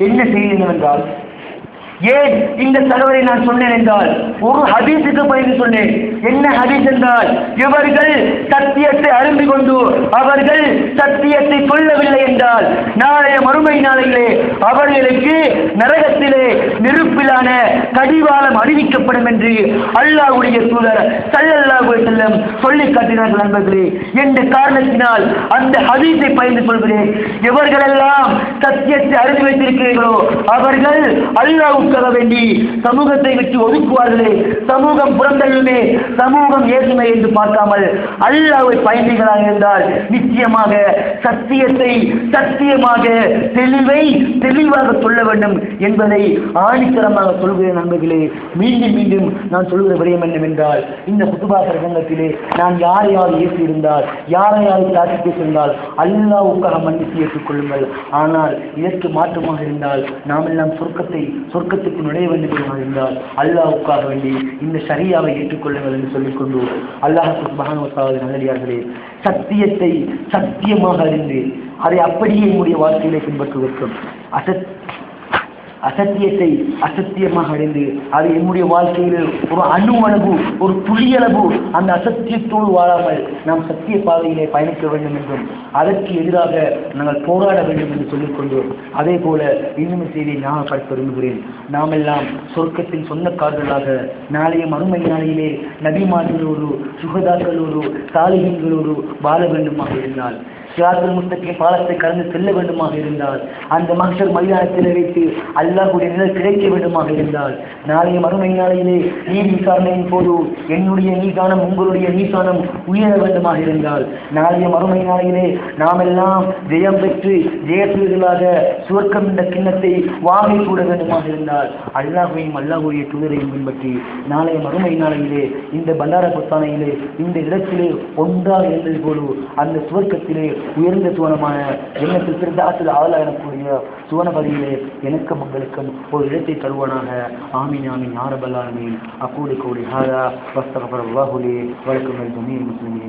என்ன செய்தி என்னவென்றால், ஏன் இந்த தகவலை நான் சொன்னேன் என்றால், ஒரு ஹதீஸுக்கு பயந்து சொன்னேன். என்ன ஹதீஸ் என்றால், இவர்கள் சத்தியத்தை அறிந்து கொண்டு அவர்கள் சத்தியத்தை சொல்லவில்லை என்றால் நாளைய மறுமை நாளையிலே அவர்களுக்கு நரகத்திலே நெருப்பிலான கடிவாளம் அறிவிக்கப்படும் என்று அல்லாஹ்வுடைய தூதர் ஸல்லல்லாஹு அலைஹி வஸல்லம் சொல்லி காட்டினார்கள் நண்பர்களே. என்ற காரணத்தினால் அந்த ஹதீஸை பயந்து சொல்கிறேன். எவர்களெல்லாம் சத்தியத்தை அறிந்து வைத்திருக்கிறீர்களோ அவர்கள் அல்லாஹ்வுக்காக வேண்டி சமூகத்தை விட்டு ஒதுக்குவார்களே, சமூகம் புறந்தள்ளுமே, சமூகம் ஏசுமே என்று பார்க்காமல் அல்லாஹ்வை பயந்தீர்களாக இருந்தால் நிச்சயமாக சத்தியத்தை சத்தியமாக தெளிவாக சொல்ல வேண்டும் என்பதை ஆணித்தரமாக சொல்கிறேன் நண்பர்களே. மீண்டும் மீண்டும் நான் சொல்கிற விடயம் என்னவென்றால், இந்த குத்துபா பிரசங்கத்திலே நான் யாரையாவது ஏற்றிருந்தால், யாரையாவது தாக்கி பேசியிருந்தால் அல்லாஹ்வுக்காக மன்னித்து ஏற்றுக்கொள்ளுங்கள். ஆனால் இதற்கு மாற்றமாக இருந்தால், நாம் எல்லாம் சொர்க்கத்துக்கு நுழைய வேண்டும் என்று இருந்தால் அல்லாஹ்வுக்காக வேண்டி இந்த ஷரியாவை ஏற்றுக்கொள்ளுங்கள் என்று சொல்லிக்கொண்டு, அல்லாஹ் சுப்ஹானஹு வ தஆலா நல்லடியார்களே, சத்தியத்தை சத்தியமாக அறிந்து அதை அப்படியே என்னுடைய வாழ்க்கையிலே பின்பற்றுவதற்கும், அசத்தியத்தை அசத்தியமாக அறிந்து அது என்னுடைய வாழ்க்கையில் ஒரு அணுவளவு, ஒரு துளியளவு அந்த அசத்தியத்தோடு வாழாமல் நாம் சத்திய பாதையிலே பயணிக்க வேண்டும் என்றும் அதற்கு எதிராக நாங்கள் போராட வேண்டும் என்று சொல்லிக்கொண்டு, அதே போல இன்னும் செய்தியை நான் படிக்க விரும்புகிறேன். நாம் எல்லாம் சொர்க்கத்தின் சொந்தக்காரர்களாக நாளைய மறுமை நாளையிலே நபிமார்களோடு, சுகதாக்களோடு, சாலிஹீன்களோடு வாழ வேண்டுமாக இருந்தால் சிராத்துல் முஸ்தகீம் பாலத்தை கடந்து செல்ல வேண்டுமாக இருந்தால், அந்த மஹ்ஷர் மைதானத்தில் வைத்து அல்லாஹ்வுடைய நிழல் கிடைக்க வேண்டுமாக இருந்தால், நாளைய மறுமை நாளையிலே நீதி விசாரணையின் போது என்னுடைய மீசானம் உங்களுடைய மீசானம் உயர வேண்டுமாக இருந்தால், நாளைய மறுமை நாளையிலே நாம் எல்லாம் ஜெயம் பெற்று ஜெயசீர்களாக சுவர்க்கம் என்ற கிண்ணத்தை வாங்கி கூட வேண்டுமாக இருந்தால், அல்லாஹ்வையும் அல்லாஹ்வுடைய தூதரையும் பின்பற்றி நாளைய மறுமை நாளையிலே இந்த பண்டார புத்தானையிலே இந்த இடத்திலே ஒன்றாக இருந்தது போல அந்த சுவர்க்கத்திலே உயர்ந்த சுவனமான ஜன்னத்துல் ஃபிர்தௌஸில் ஆலா எனக்கூடிய சுவனபதியிலே எனக்கும் உங்களுக்கும் ஒரு இடத்தை தருவானாக. ஆமீன் ஆமீன் யா ரப்பல் ஆலமீன். அகூலு கௌலி ஹாதா வஸ்தக்ஃபிருல்லாஹு லி வ லக்கும் வல் ஜமீஇல் முஸ்லிமீன்.